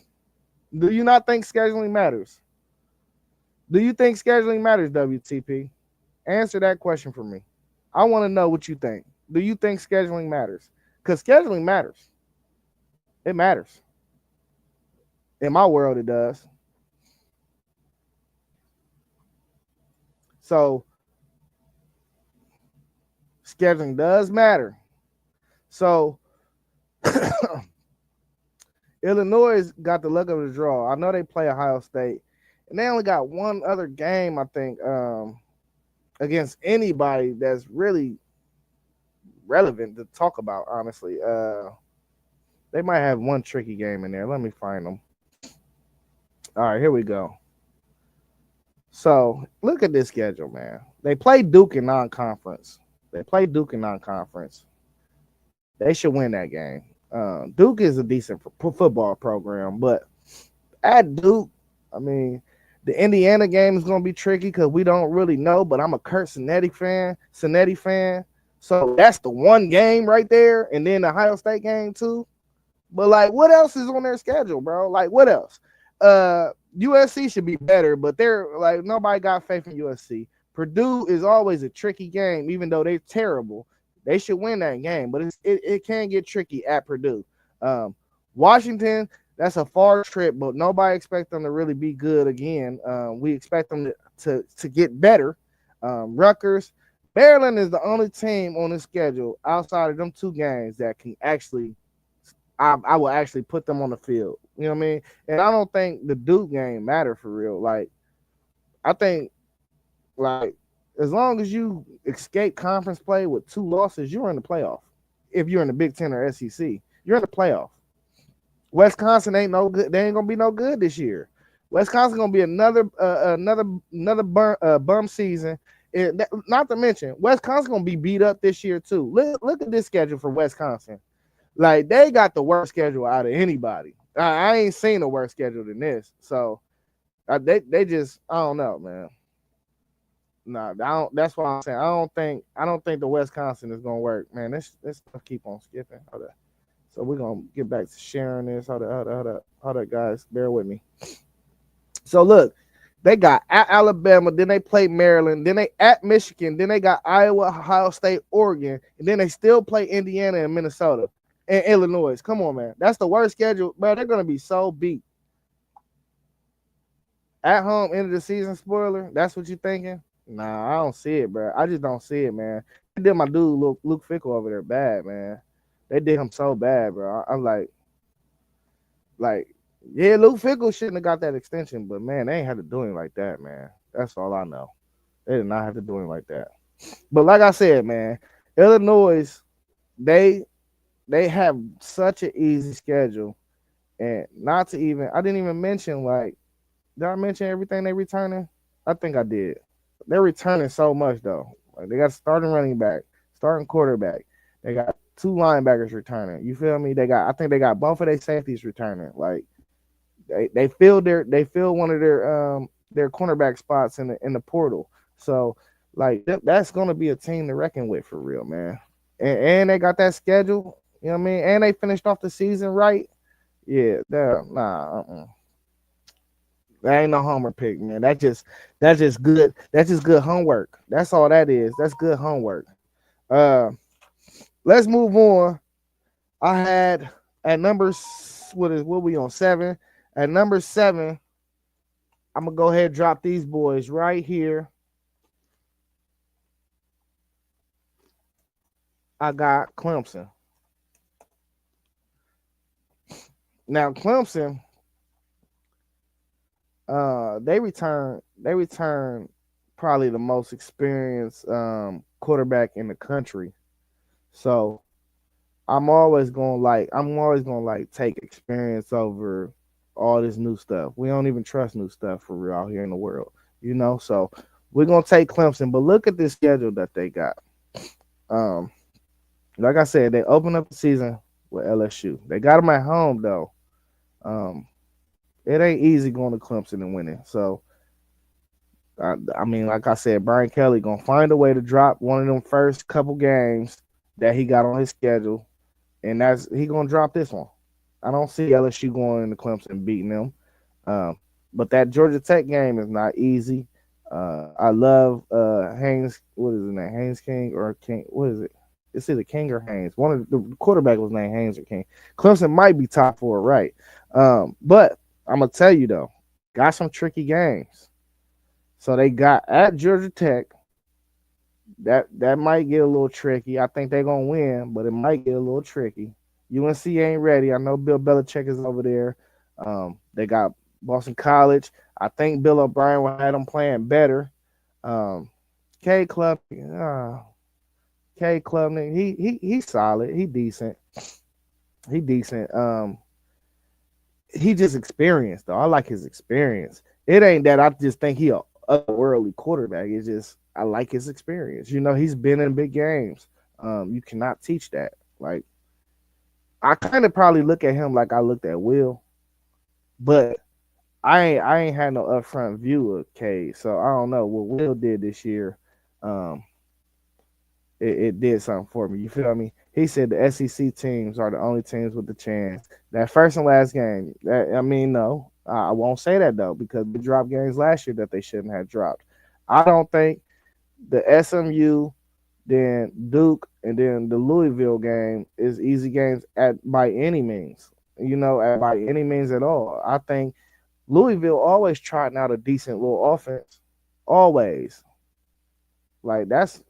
Do you not think scheduling matters? Do you think scheduling matters, WTP? Answer that question for me. I want to know what you think. Do you think scheduling matters? Because scheduling matters. It matters. In my world, it does. So, scheduling does matter. So, Illinois got the luck of the draw. I know they play Ohio State, and they only got one other game, I think, against anybody that's really relevant to talk about, honestly. They might have one tricky game in there. Let me find them. All right, here we go. So, look at this schedule, man. They play Duke in non-conference. They should win that game. Duke is a decent football program, but at Duke, I mean, the Indiana game is going to be tricky because we don't really know, but I'm a Kurt Cinetti fan. So that's the one game right there, and then the Ohio State game too. But, like, what else is on their schedule, bro? Like, what else? USC should be better, but they're, like, nobody got faith in USC. Purdue is always a tricky game, even though they're terrible. They should win that game, but it can get tricky at Purdue. Washington, that's a far trip, but nobody expects them to really be good again. We expect them to get better. Rutgers, Maryland is the only team on the schedule outside of them 2 games that can actually, I will actually put them on the field. You know what I mean? And I don't think the Duke game matter for real. Like, I think, like, as long as you escape conference play with 2 losses, you're in the playoff. If you're in the Big Ten or SEC, you're in the playoff. Wisconsin ain't no good. They ain't gonna be no good this year. Wisconsin gonna be another bum season. Not to mention, Wisconsin gonna be beat up this year too. Look at this schedule for Wisconsin. Like they got the worst schedule out of anybody. I ain't seen a worse schedule than this. So they just I don't know, man. No, I don't. That's why I'm saying I don't think the Wisconsin is gonna work, man. Let's keep on skipping. Hold up. So we're gonna get back to sharing this. Hold up, guys. Bear with me. So look, they got at Alabama, then they play Maryland, then they at Michigan, then they got Iowa, Ohio State, Oregon, and then they still play Indiana and Minnesota and Illinois. Come on, man. That's the worst schedule, bro. They're gonna be so beat. At home, end of the season spoiler. That's what you thinking? Nah, I don't see it, bro. I just don't see it, man. They did my dude Luke Fickle over there bad, man. They did him so bad, bro. I'm like, yeah, Luke Fickle shouldn't have got that extension, but man, they ain't had to do him like that, man. That's all I know. They did not have to do him like that. But like I said, man, Illinois, they have such an easy schedule, and not to even I didn't even mention like did I mention everything they returning? I think I did. They're returning so much though. Like they got starting running back, starting quarterback. They got two linebackers returning. You feel me? I think they got both of their safeties returning. Like they filled one of their cornerback spots in the portal. So like that's gonna be a team to reckon with for real, man. And they got that schedule. You know what I mean? And they finished off the season right. Yeah, that ain't no homer pick, man. That's just good. That's just good homework. That's all that is. That's good homework. Uh, let's move on. I had at what we on 7? At number 7, I'm gonna go ahead and drop these boys right here. I got Clemson. Now Clemson, they return probably the most experienced quarterback in the country. So I'm always gonna take experience over all this new stuff. We don't even trust new stuff for real out here in the world, you know. So we're gonna take Clemson, but look at this schedule that they got. Um, like I said, they open up the season with LSU. They got them at home though. Um, it ain't easy going to Clemson and winning. So I mean, like I said, Brian Kelly gonna find a way to drop one of them first couple games that he got on his schedule, and he gonna drop this one. I don't see LSU going into Clemson and beating them. But that Georgia Tech game is not easy. I love Haynes. What is his name? Haynes King or King? What is it? It's either King or Haynes. One of the quarterback was named Haynes or King. Clemson might be top 4, right? But I'm gonna tell you though, got some tricky games. So they got at Georgia Tech. That might get a little tricky. I think they're gonna win, but it might get a little tricky. UNC ain't ready. I know Bill Belichick is over there. They got Boston College. I think Bill O'Brien will have them playing better. K Club, he's solid. He decent. He decent. He just experienced though. I like his experience. It ain't that I just think he a otherworldly quarterback. It's just I like his experience. You know, he's been in big games. You cannot teach that. Like I kind of probably look at him like I looked at Will, but I ain't had no upfront view of K. So I don't know what Will did this year. It did something for me. You feel me? He said the SEC teams are the only teams with the chance. That first and last game. No, I won't say that though because they dropped games last year that they shouldn't have dropped. I don't think the SMU, then Duke, and then the Louisville game is easy games by any means. You know, by any means at all. I think Louisville always trotting out a decent little offense. Always. Like that's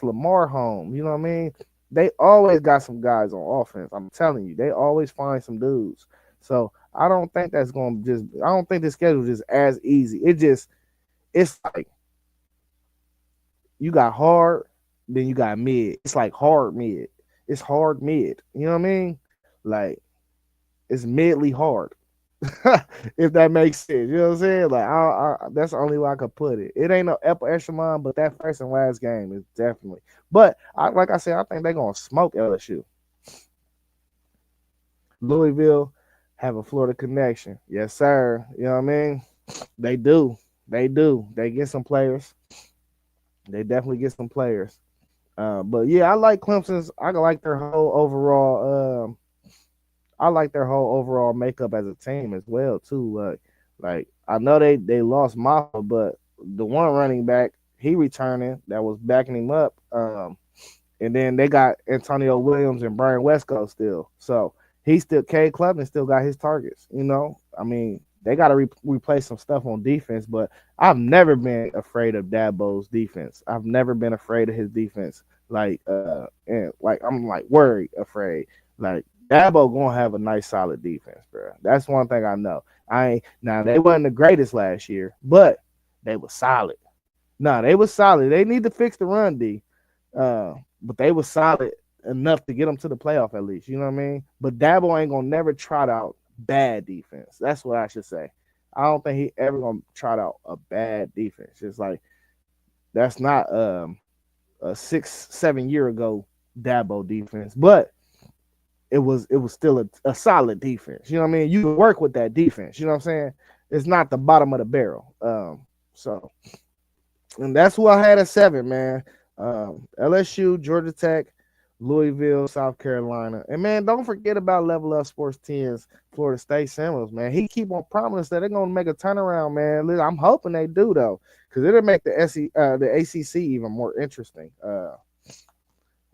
Lamar home. You know what I mean? They always got some guys on offense. I'm telling you, they always find some dudes. So I don't think I don't think the schedule is just as easy. It's like you got hard, then you got mid. It's like hard mid. It's hard mid. You know what I mean? Like it's midly hard. If that makes sense. You know what I'm saying? Like, that's the only way I could put it. It ain't no upper echelon, but that first and last game is definitely. But like I said, I think they're gonna smoke LSU. Louisville have a Florida connection. Yes, sir. You know what I mean? They do. They do. They get some players. They definitely get some players. But yeah, I like Clemson's. I like their whole overall. I like their whole overall makeup as a team as well too. Like I know they lost Maffa, but the one running back he returning that was backing him up. And then they got Antonio Williams and Brian Westco still. So he still Cade Klubnik still got his targets. You know, I mean they got to replace some stuff on defense, but I've never been afraid of Dabo's defense. I've never been afraid of his defense. And like I'm like worried, afraid. Like Dabo gonna have a nice solid defense, bro. That's one thing I know. I ain't now they wasn't the greatest last year, but they were solid. No, they were solid. They need to fix the run D. But they were solid enough to get them to the playoff at least. You know what I mean? But Dabo ain't gonna never trot out bad defense. That's what I should say. I don't think he ever gonna trot out a bad defense. It's like that's not a 6-7 year ago Dabo defense, but it was still a solid defense. You know what I mean? You can work with that defense. You know what I'm saying? It's not the bottom of the barrel. So and that's who I had at 7, man. LSU, Georgia Tech, Louisville, South Carolina. And man, don't forget about Level Up Sports 10's Florida State Seminoles, man. He keep on promising that they're gonna make a turnaround, man. I'm hoping they do though, because it'll make the ACC even more interesting.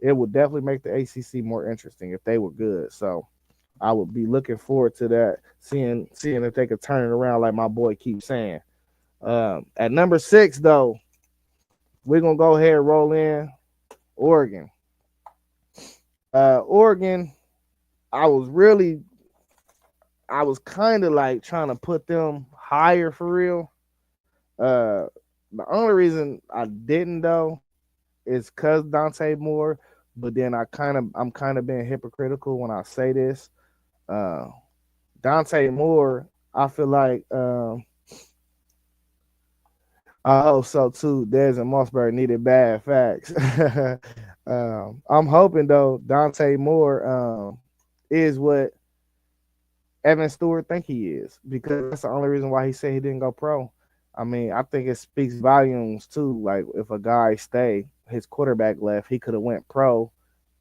It would definitely make the ACC more interesting if they were good. So I would be looking forward to that, seeing if they could turn it around like my boy keeps saying. At number 6, though, we're gonna go ahead and roll in Oregon. Oregon, I was kind of like trying to put them higher for real. The only reason I didn't though is cause Dante Moore, but then I'm kind of being hypocritical when I say this. Dante Moore, I feel like I hope so too. Dez and Mossberg needed bad facts. I'm hoping though Dante Moore is what Evan Stewart think he is, because that's the only reason why he said he didn't go pro. I mean, I think it speaks volumes too. Like if a guy stay, his quarterback left, he could have went pro.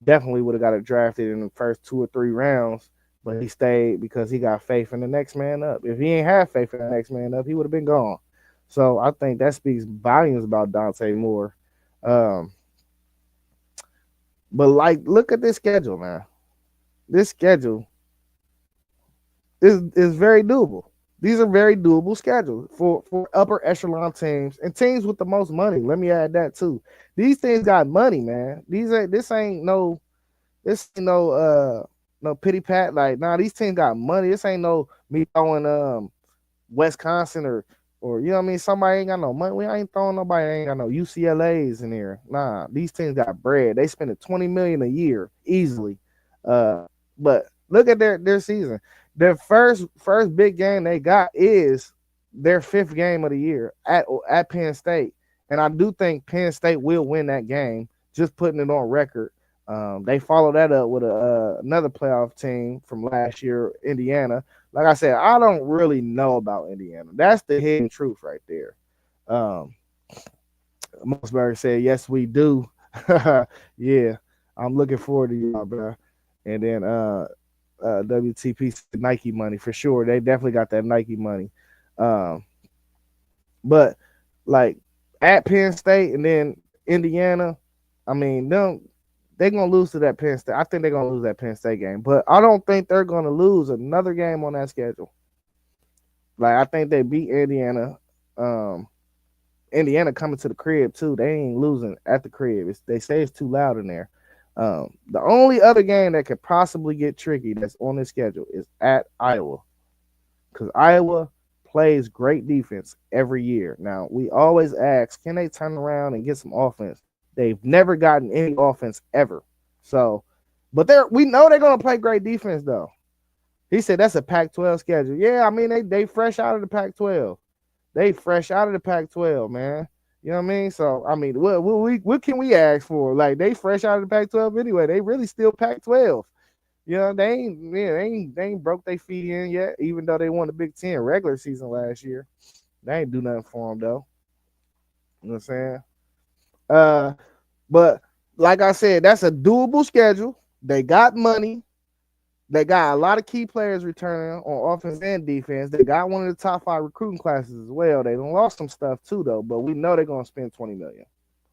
Definitely would have got it drafted in the first 2 or 3 rounds, but he stayed because he got faith in the next man up. If he ain't have faith in the next man up, he would have been gone. So I think that speaks volumes about Dante Moore. But like, look at this schedule, man. This schedule is very doable. These are very doable schedules for upper echelon teams and teams with the most money. Let me add that too. These teams got money, man. This ain't no pity pat. Like, nah, these teams got money. This ain't no me throwing Wisconsin or you know what I mean, somebody ain't got no money. We ain't throwing nobody ain't got no UCLA's in here. Nah, these teams got bread. They spending $20 million a year easily. But look at their season. Their first big game they got is their 5th game of the year at Penn State. And I do think Penn State will win that game, just putting it on record. They follow that up with another playoff team from last year, Indiana. Like I said, I don't really know about Indiana. That's the hidden truth right there. Mossberg said, yes, we do. Yeah, I'm looking forward to y'all, bro. And then WTP Nike money for sure. They definitely got that Nike money. But like at Penn State and then Indiana, I mean, they're going to lose to that Penn State. I think they're going to lose that Penn State game. But I don't think they're going to lose another game on that schedule. Like, I think they beat Indiana. Indiana coming to the crib, too. They ain't losing at the crib. They say it's too loud in there. The only other game that could possibly get tricky that's on this schedule is at Iowa. Because Iowa plays great defense every year. Now, we always ask, can they turn around and get some offense? They've never gotten any offense ever. So, but we know they're going to play great defense, though. He said that's a Pac-12 schedule. Yeah, I mean they fresh out of the Pac-12. They fresh out of the Pac-12, man. You know what I mean? So I mean, what can we ask for? Like they fresh out of the Pac-12 anyway. They really still Pac-12. You know, they ain't broke their feet in yet, even though they won the Big Ten regular season last year. They ain't do nothing for them though. You know what I'm saying? Uh, but like I said, that's a doable schedule. They got money. They got a lot of key players returning on offense and defense. They got one of the top 5 recruiting classes as well. They done lost some stuff too, though, but we know they're gonna spend $20 million.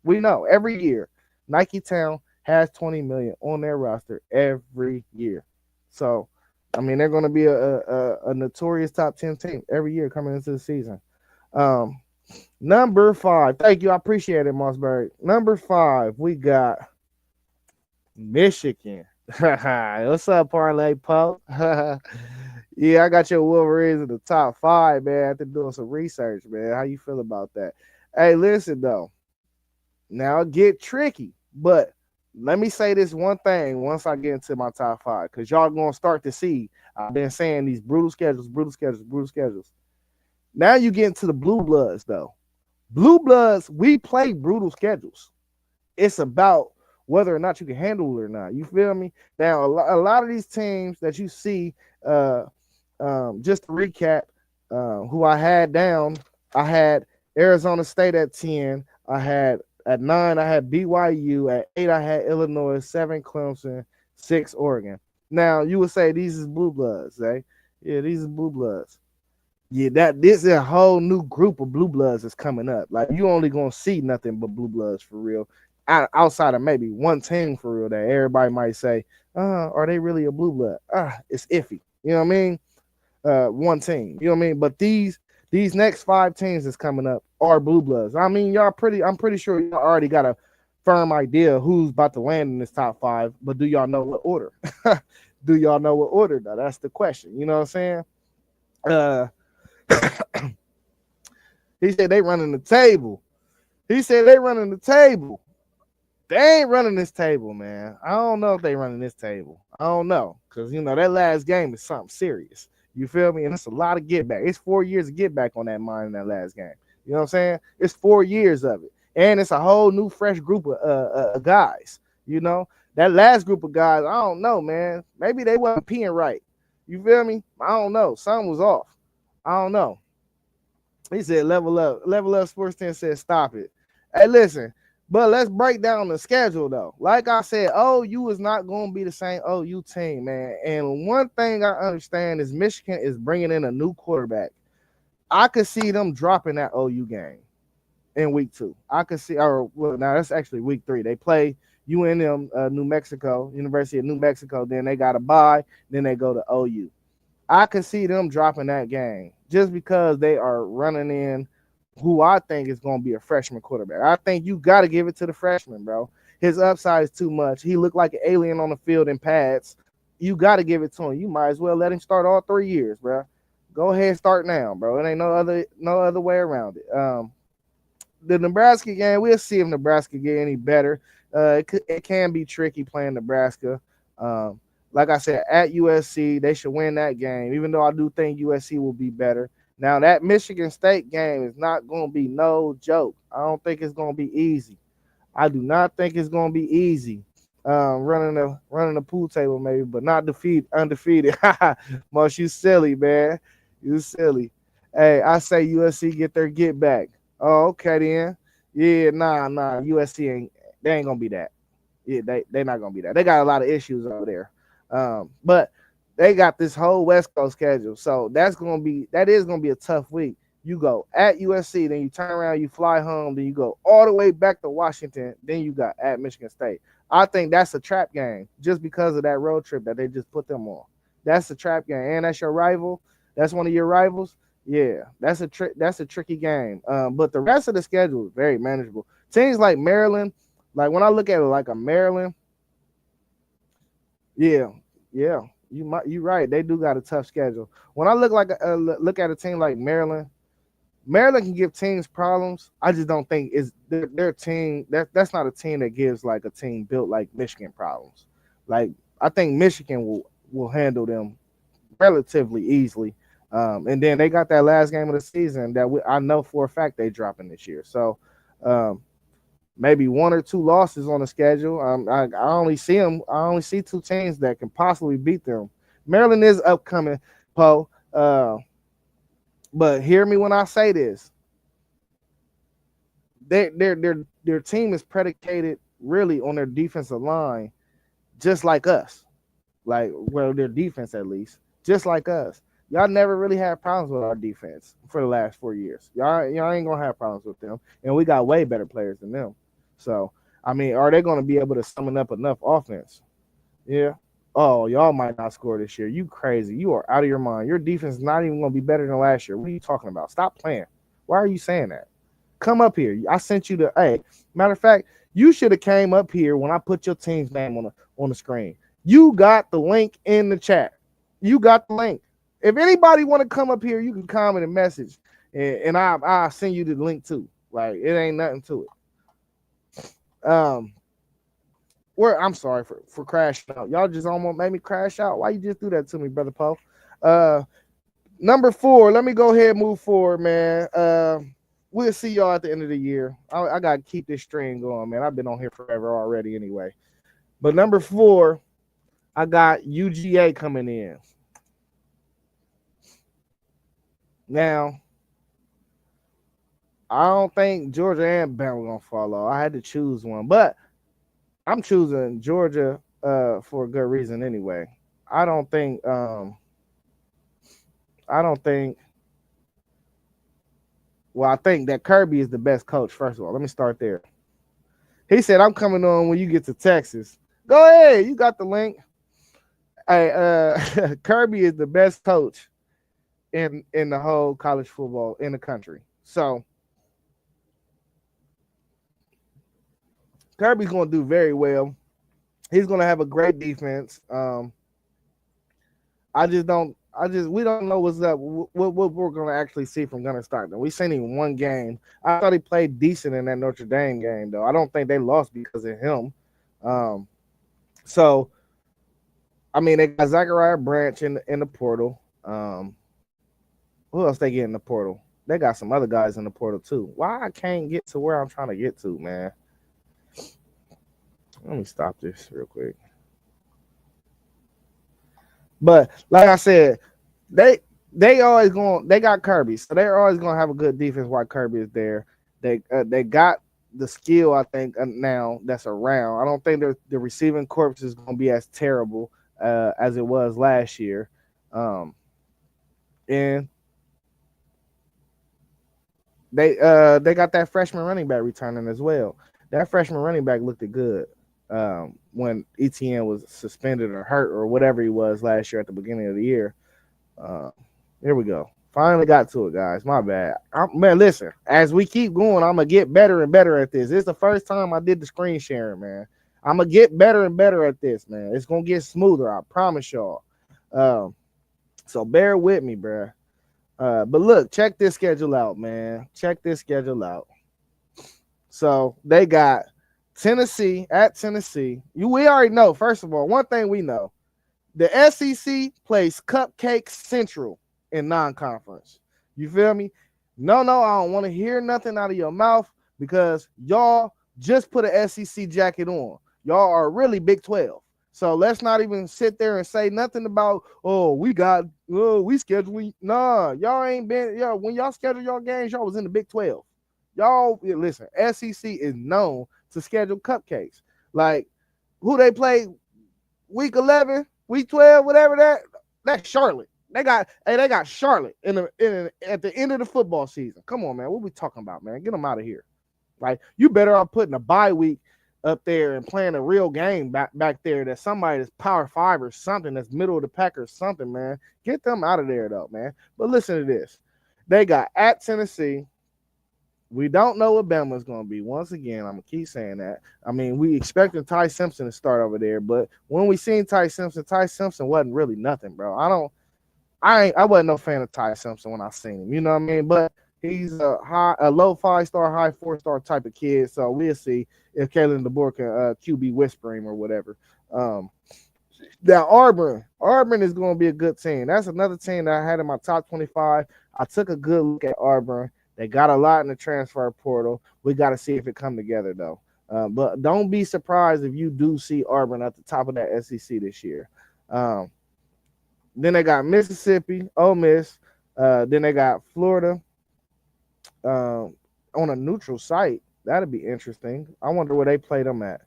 We know every year Nike Town has $20 million on their roster every year. So, I mean, they're gonna be a notorious top 10 team every year coming into the season. Number 5. Thank you, I appreciate it, Mossberg. Number 5, we got Michigan. What's up, Parlay Pope? Yeah, I got your Wolverines in the top 5, man. After doing some research, man. How you feel about that? Hey, listen though. Now it get tricky, but let me say this one thing once I get into my top 5, because y'all gonna start to see. I've been saying these brutal schedules. Now you get into the Blue Bloods, though. Blue Bloods, we play brutal schedules. It's about whether or not you can handle it or not. You feel me? Now, a lot of these teams that you see, just to recap, who I had down, I had Arizona State at 10. I had at 9, I had BYU. At 8, I had Illinois. 7, Clemson. 6, Oregon. Now, you would say these is Blue Bloods, eh? Yeah, these is Blue Bloods. Yeah, this is a whole new group of Blue Bloods that's coming up. Like, you only going to see nothing but Blue Bloods for real. Outside of maybe one team for real that everybody might say, are they really a blue blood? It's iffy. You know what I mean? One team. You know what I mean? But these next 5 teams that's coming up are blue bloods. I mean, I'm pretty sure y'all already got a firm idea who's about to land in this top 5, but do y'all know what order? Do y'all know what order though? That's the question. You know what I'm saying? He said they running the table. They ain't running this table, man. I don't know if they running this table. I don't know. Because, that last game is something serious. You feel me? And it's a lot of get back. It's 4 years of get back on that mind in that last game. You know what I'm saying? It's 4 years of it. And it's a whole new, fresh group of guys. That last group of guys, I don't know, man. Maybe they wasn't peeing right. You feel me? I don't know. Something was off. I don't know. He said, level up. Level up Sports 10 said, stop it. Hey, listen. But let's break down the schedule, though. Like I said, OU is not going to be the same OU team, man. And one thing I understand is Michigan is bringing in a new quarterback. I could see them dropping that OU game in week 2. I could see, now that's actually week 3. They play UNM, New Mexico, University of New Mexico. Then they got a bye. Then they go to OU. I could see them dropping that game just because they are running in who I think is going to be a freshman quarterback. I think you got to give it to the freshman, bro. His upside is too much. He looked like an alien on the field in pads. You got to give it to him. You might as well let him start all 3 years, bro. Go ahead and start now, bro. It ain't no other way around it. The Nebraska game, we'll see if Nebraska get any better. It can be tricky playing Nebraska. Like I said, at USC, they should win that game, even though I do think USC will be better. Now, that Michigan State game is not going to be no joke. I don't think it's going to be easy. I do not think it's going to be easy. Running the pool table maybe, but not undefeated. Most, you silly, man. You silly. Hey, I say USC get their get back. Oh, okay then. Yeah, nah. USC ain't gonna be that. Yeah, they not gonna be that. They got a lot of issues over there. But they got this whole West Coast schedule, so that is gonna be a tough week. You go at USC, then you turn around, you fly home, then you go all the way back to Washington, then you got at Michigan State. I think that's a trap game just because of that road trip that they just put them on. That's a trap game, and that's your rival. That's one of your rivals. Yeah, that's a tricky game. But the rest of the schedule is very manageable. Teams like Maryland, like when I look at it like a Maryland, yeah, you're right. They do got a tough schedule. When I look at a team like Maryland can give teams problems. I just don't think is their team. That's not a team that gives like a team built like Michigan problems. Like I think Michigan will handle them relatively easily. And then they got that last game of the season that I know for a fact they dropping this year. So maybe one or two losses on the schedule. I only see them. I only see two teams that can possibly beat them. Maryland is upcoming, Poe. But hear me when I say this. Their team is predicated really on their defensive line, just like us. Like, well, their defense at least, just like us. Y'all never really had problems with our defense for the last 4 years. Y'all ain't gonna have problems with them, and we got way better players than them. So, I mean, are they gonna be able to summon up enough offense? Yeah. Oh, y'all might not score this year. You crazy? You are out of your mind. Your defense is not even gonna be better than last year. What are you talking about? Stop playing. Why are you saying that? Come up here. I sent you the. Hey, matter of fact, you should have came up here when I put your team's name on the screen. You got the link in the chat. You got the link. If anybody want to come up here, you can comment and message, and I'll send you the link too. Like, it ain't nothing to it. I'm sorry for crashing out. Y'all just almost made me crash out. Why you just do that to me, Brother Poe? Number 4. Let me go ahead and move forward, man. We'll see y'all at the end of the year. I got to keep this string going, man. I've been on here forever already anyway. But number 4, I got UGA coming in. Now, I don't think Georgia and Bama going to fall off. I had to choose one. But I'm choosing Georgia for a good reason anyway. I think that Kirby is the best coach, first of all. Let me start there. He said, I'm coming on when you get to Texas. Go ahead. You got the link. Hey, Kirby is the best coach in the whole college football in the country. So Kirby's going to do very well. He's going to have a great defense. We don't know what's up. What we're going to actually see from Gunnar Stockton. We've seen him in one game. I thought he played decent in that Notre Dame game, though. I don't think they lost because of him. So, I mean, they got Zachariah Branch in the portal. Who else they get in the portal? They got some other guys in the portal, too. Why I can't get to where I'm trying to get to, man? Let me stop this real quick. But like I said, they always they got Kirby, so they're always gonna have a good defense while Kirby is there. They got the skill, I think, now that's around. I don't think the receiving corps is gonna be as terrible as it was last year. And they got that freshman running back returning as well. That freshman running back looked good. When ETN was suspended or hurt or whatever he was last year at the beginning of the year. Here we go. Finally got to it, guys. My bad. Man, listen, as we keep going, I'm going to get better and better at this. This is the first time I did the screen sharing, man. I'm going to get better and better at this, man. It's going to get smoother, I promise y'all. So bear with me, bro. But look, check this schedule out, man. Check this schedule out. So they got Tennessee at Tennessee. We already know, first of all, one thing we know. The SEC plays Cupcake Central in non-conference. You feel me? No, I don't want to hear nothing out of your mouth because y'all just put an SEC jacket on. Y'all are really Big 12. So let's not even sit there and say nothing about, we scheduling. Nah, y'all ain't been, when y'all schedule your games, y'all was in the Big 12. Y'all, listen, SEC is known to schedule cupcakes. Like, who they play week 11, week 12, whatever that's Charlotte. They got Charlotte at the end of the football season. Come on, man. What we talking about, man? Get them out of here. Like, you better off putting a bye week up there and playing a real game back there that somebody that's Power 5 or something that's middle of the pack or something, man. Get them out of there, though, man. But listen to this. They got at Tennessee. We don't know what Bama's going to be. Once again, I'm going to keep saying that. I mean, we expected Ty Simpson to start over there, but when we seen Ty Simpson wasn't really nothing, bro. I wasn't no fan of Ty Simpson when I seen him. You know what I mean? But he's a low 5-star, high 4-star type of kid. So we'll see if Kalen DeBoer can QB whisper him or whatever. Now Auburn is going to be a good team. That's another team that I had in my top 25. I took a good look at Auburn. They got a lot in the transfer portal. We got to see if it come together though. But don't be surprised if you do see Auburn at the top of that SEC this year. Um, then they got Mississippi, Ole Miss. Then they got Florida on a neutral site. That'd be interesting. I wonder where they play them at.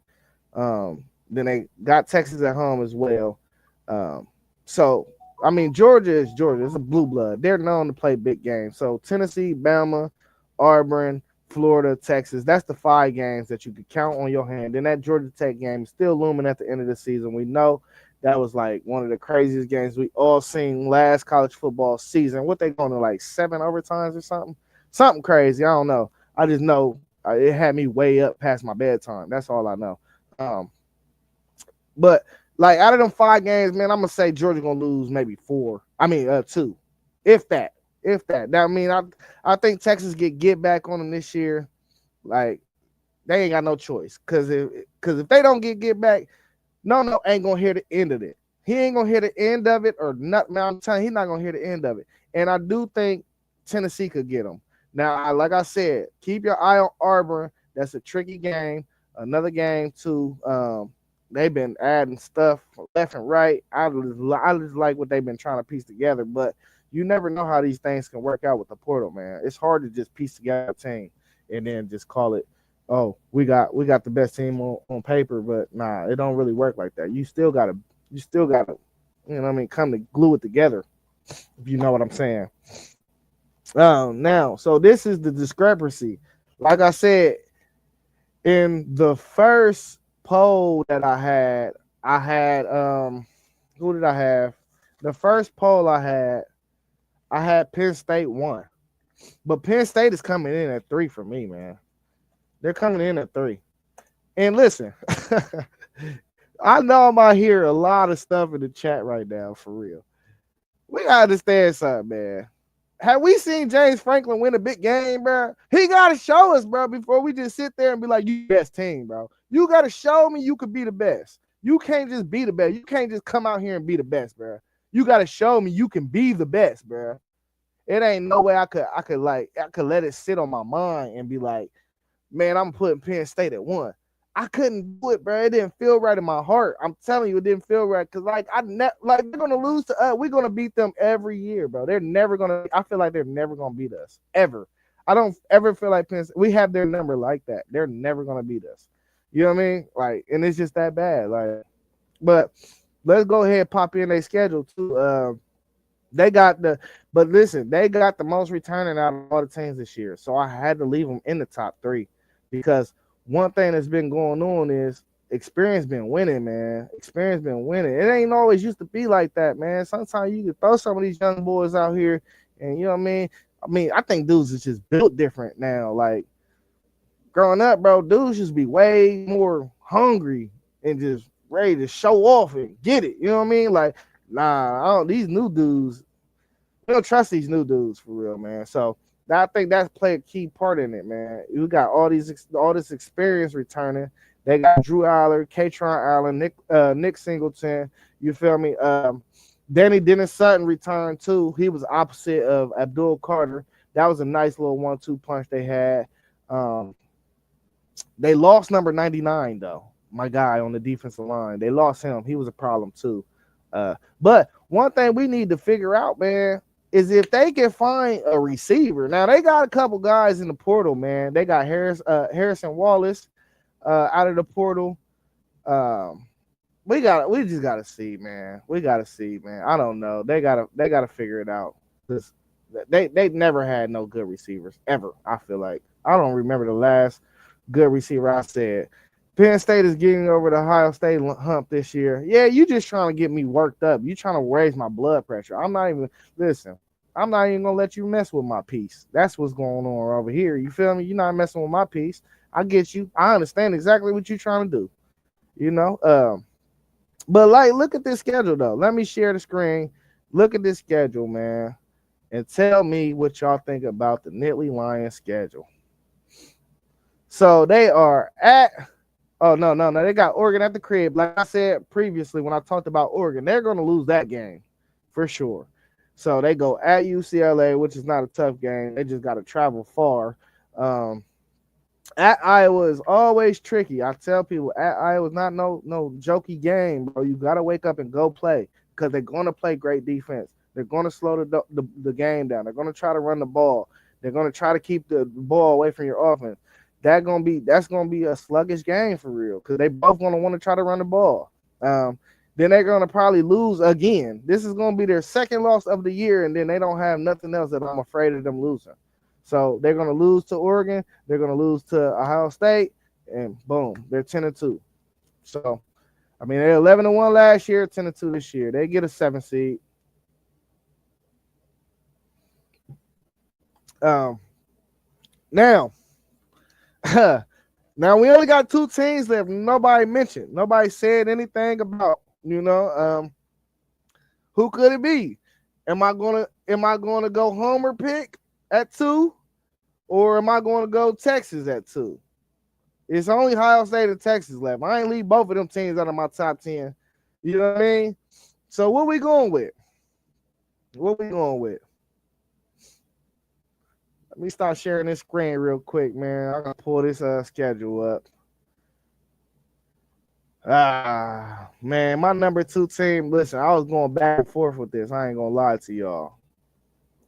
Then they got Texas at home as well. So I mean, Georgia is Georgia. It's a blue blood. They're known to play big games. So Tennessee, Bama, Auburn, Florida, Texas. That's the 5 games that you could count on your hand. Then that Georgia Tech game is still looming at the end of the season. We know that was like one of the craziest games we all seen last college football season. What they going to like 7 overtimes or something? Something crazy. I don't know. I just know it had me way up past my bedtime. That's all I know. But like out of them 5 games, man, I'm gonna say Georgia gonna lose maybe 4. I mean, 2, if that. Now, I mean, I think Texas get back on them this year. Like they ain't got no choice because if they don't get back, no ain't gonna hear the end of it. He ain't gonna hear the end of it or not. Man, I'm telling you, he's not gonna hear the end of it. And I do think Tennessee could get them. Now, like I said, keep your eye on Auburn. That's a tricky game. Another game too. They've been adding stuff left and right. I just like what they've been trying to piece together, but you never know how these things can work out with the portal, man. It's hard to just piece together a team and then just call it, oh, we got the best team on paper, but nah, it don't really work like that. You still gotta, you know what I mean, come to glue it together, if you know what I'm saying. Now, so this is the discrepancy. Like I said, in the first poll that I had who did I have? The first poll I had Penn State 1. But Penn State is coming in at 3 for me, man. They're coming in at 3. And listen, I know I'm out here a lot of stuff in the chat right now, for real. We gotta understand something, man. Have we seen James Franklin win a big game, bro? He got to show us, bro, before we just sit there and be like, you best team, bro. You got to show me you could be the best. You can't just be the best. You can't just come out here and be the best, bro. You got to show me you can be the best, bro. It ain't no way I could let it sit on my mind and be like, man, I'm putting Penn State at 1. I couldn't do it, bro. It didn't feel right in my heart. I'm telling you, it didn't feel right because, like, they're gonna lose to us. We're gonna beat them every year, bro. They're never gonna. I feel like they're never gonna beat us ever. I don't ever feel like we have their number like that. They're never gonna beat us. You know what I mean? Like, and it's just that bad. Like, but let's go ahead and pop in their schedule too. They got the most returning out of all the teams this year. So I had to leave them in the top 3 because one thing that's been going on is experience been winning, man. Experience been winning. It ain't always used to be like that, man. Sometimes you can throw some of these young boys out here, and you know what I mean? I think dudes is just built different now. Like growing up, bro, dudes just be way more hungry and just ready to show off and get it. You know what I mean? Like, nah, these new dudes, we don't trust these new dudes for real, man. So I think that's played a key part in it, man. You got all this experience returning. They got Drew Aller, Katron Allen, Nick Singleton. You feel me? Danny Dennis Sutton returned too. He was opposite of Abdul Carter. That was a nice little 1-2 punch they had. They lost number 99 though. My guy on the defensive line. They lost him. He was a problem too. But one thing we need to figure out, man, is if they can find a receiver. Now they got a couple guys in the portal, man. They got Harrison Wallace out of the portal. We just gotta see, man. We gotta see, man. I don't know. They gotta figure it out. They never had no good receivers ever. I feel like I don't remember the last good receiver I said. Penn State is getting over the Ohio State hump this year. Yeah, you just trying to get me worked up. You trying to raise my blood pressure. I'm not even gonna let you mess with my piece. That's what's going on over here. You feel me? You're not messing with my piece. I get you. I understand exactly what you're trying to do. You know? But like, look at this schedule though. Let me share the screen. Look at this schedule, man, and tell me what y'all think about the Nittany Lions schedule. So they are at Oh no. They got Oregon at the crib. Like I said previously when I talked about Oregon, they're gonna lose that game for sure. So they go at UCLA, which is not a tough game. They just gotta travel far. Um, at Iowa is always tricky. I tell people at Iowa is not no jokey game, bro. You gotta wake up and go play because they're gonna play great defense. They're gonna slow the game down. They're gonna try to run the ball. They're gonna try to keep the ball away from your offense. That's gonna be a sluggish game for real because they both gonna want to try to run the ball. Then they're gonna probably lose again. This is gonna be their second loss of the year, and then they don't have nothing else that I'm afraid of them losing. So they're gonna lose to Oregon, they're gonna lose to Ohio State, and boom, they're 10-2. So I mean they're 11-1 last year, 10-2 this year. They get a 7 seed. Now, now we only got 2 teams left. Nobody mentioned. Nobody said anything about who could it be? Am I gonna go Homer pick at 2, or am I gonna go Texas at 2? It's only Ohio State and Texas left. I ain't leave both of them teams out of my top 10. You know what I mean? So what we going with? What we going with? Let me start sharing this screen real quick, man. I'm gonna pull this schedule up. Man, my number 2 team. Listen, I was going back and forth with this. I ain't gonna lie to y'all,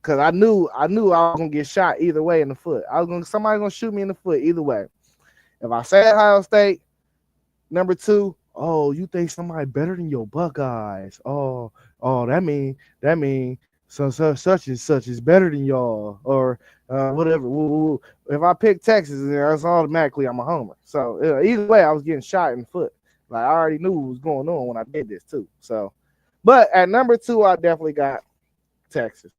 cause I knew I was gonna get shot either way in the foot. Somebody gonna shoot me in the foot either way. If I say Ohio State, number 2, oh, you think somebody better than your Buckeyes? Oh, that mean so such and such is better than y'all, or whatever. Woo. If I pick Texas, that's automatically I'm a homer. So either way, I was getting shot in the foot. Like I already knew what was going on when I did this too. So, but at number 2, I definitely got Texas.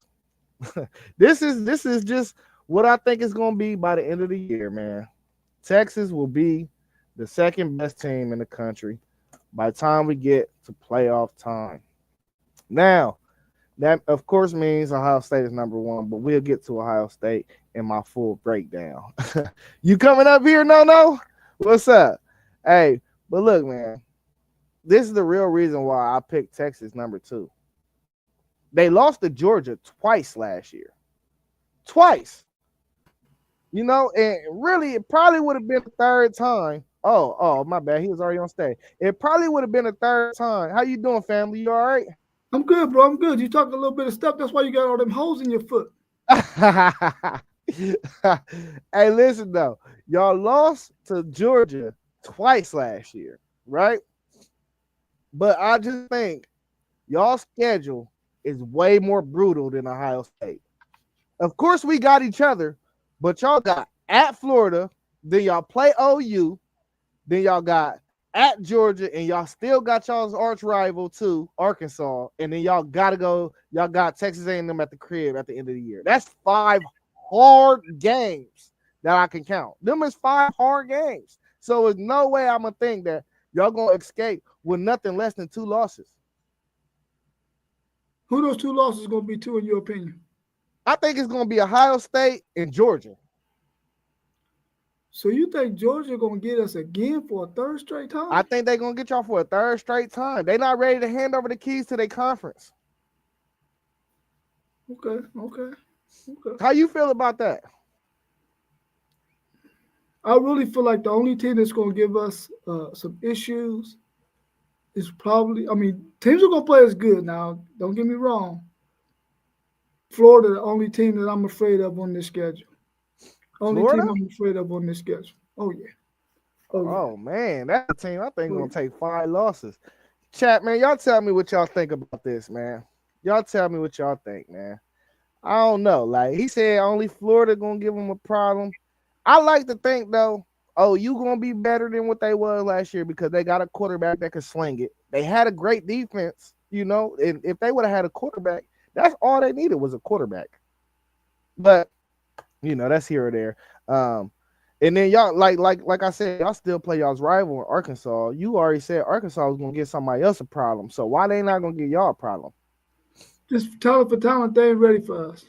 This is just what I think it's gonna be by the end of the year, man. Texas will be the second best team in the country by the time we get to playoff time. Now, that of course means Ohio State is number 1, but we'll get to Ohio State in my full breakdown. You coming up here? No? What's up? Hey, but look, man, this is the real reason why I picked Texas number 2. They lost to Georgia twice last year. Twice. You know, and really, it probably would have been the third time. Oh, my bad. He was already on stage. It probably would have been the third time. How you doing, family? You all right? I'm good, bro. I'm good. You talked a little bit of stuff. That's why you got all them holes in your foot. Hey, listen, though. Y'all lost to Georgia twice last year, right? But I just think y'all schedule is way more brutal than Ohio State. Of course, we got each other, but y'all got at Florida, then y'all play OU, then y'all got at Georgia, and y'all still got y'all's arch rival too, Arkansas, and then y'all got Texas A&M at the crib at the end of the year. That's 5 hard games that I can count. Them is 5 hard games. So there's no way I'm gonna think that y'all gonna escape with nothing less than 2 losses. Who those 2 losses gonna be to, in your opinion? I think it's gonna be Ohio State and Georgia. So you think Georgia gonna get us again for a third straight time? I think they're gonna get y'all for a third straight time. They're not ready to hand over the keys to their conference. Okay. How you feel about that? I really feel like the only team that's gonna give us some issues is probably, teams are gonna play us good now. Don't get me wrong. Florida, the only team that I'm afraid of on this schedule. Florida? Team I'm afraid of on this schedule. Oh yeah. Oh man, that's a team I think gonna take 5 losses. Chat, man, y'all tell me what y'all think about this, man. Y'all tell me what y'all think, man. I don't know. Like he said, only Florida gonna give them a problem. I like to think though, you gonna be better than what they was last year because they got a quarterback that can sling it. They had a great defense, you know, and if they would have had a quarterback, that's all they needed was a quarterback. But you know, that's here or there. And then y'all, like I said, y'all still play y'all's rival in Arkansas. You already said Arkansas was gonna get somebody else a problem. So why they not gonna get y'all a problem? Just talent for talent, they ain't ready for us.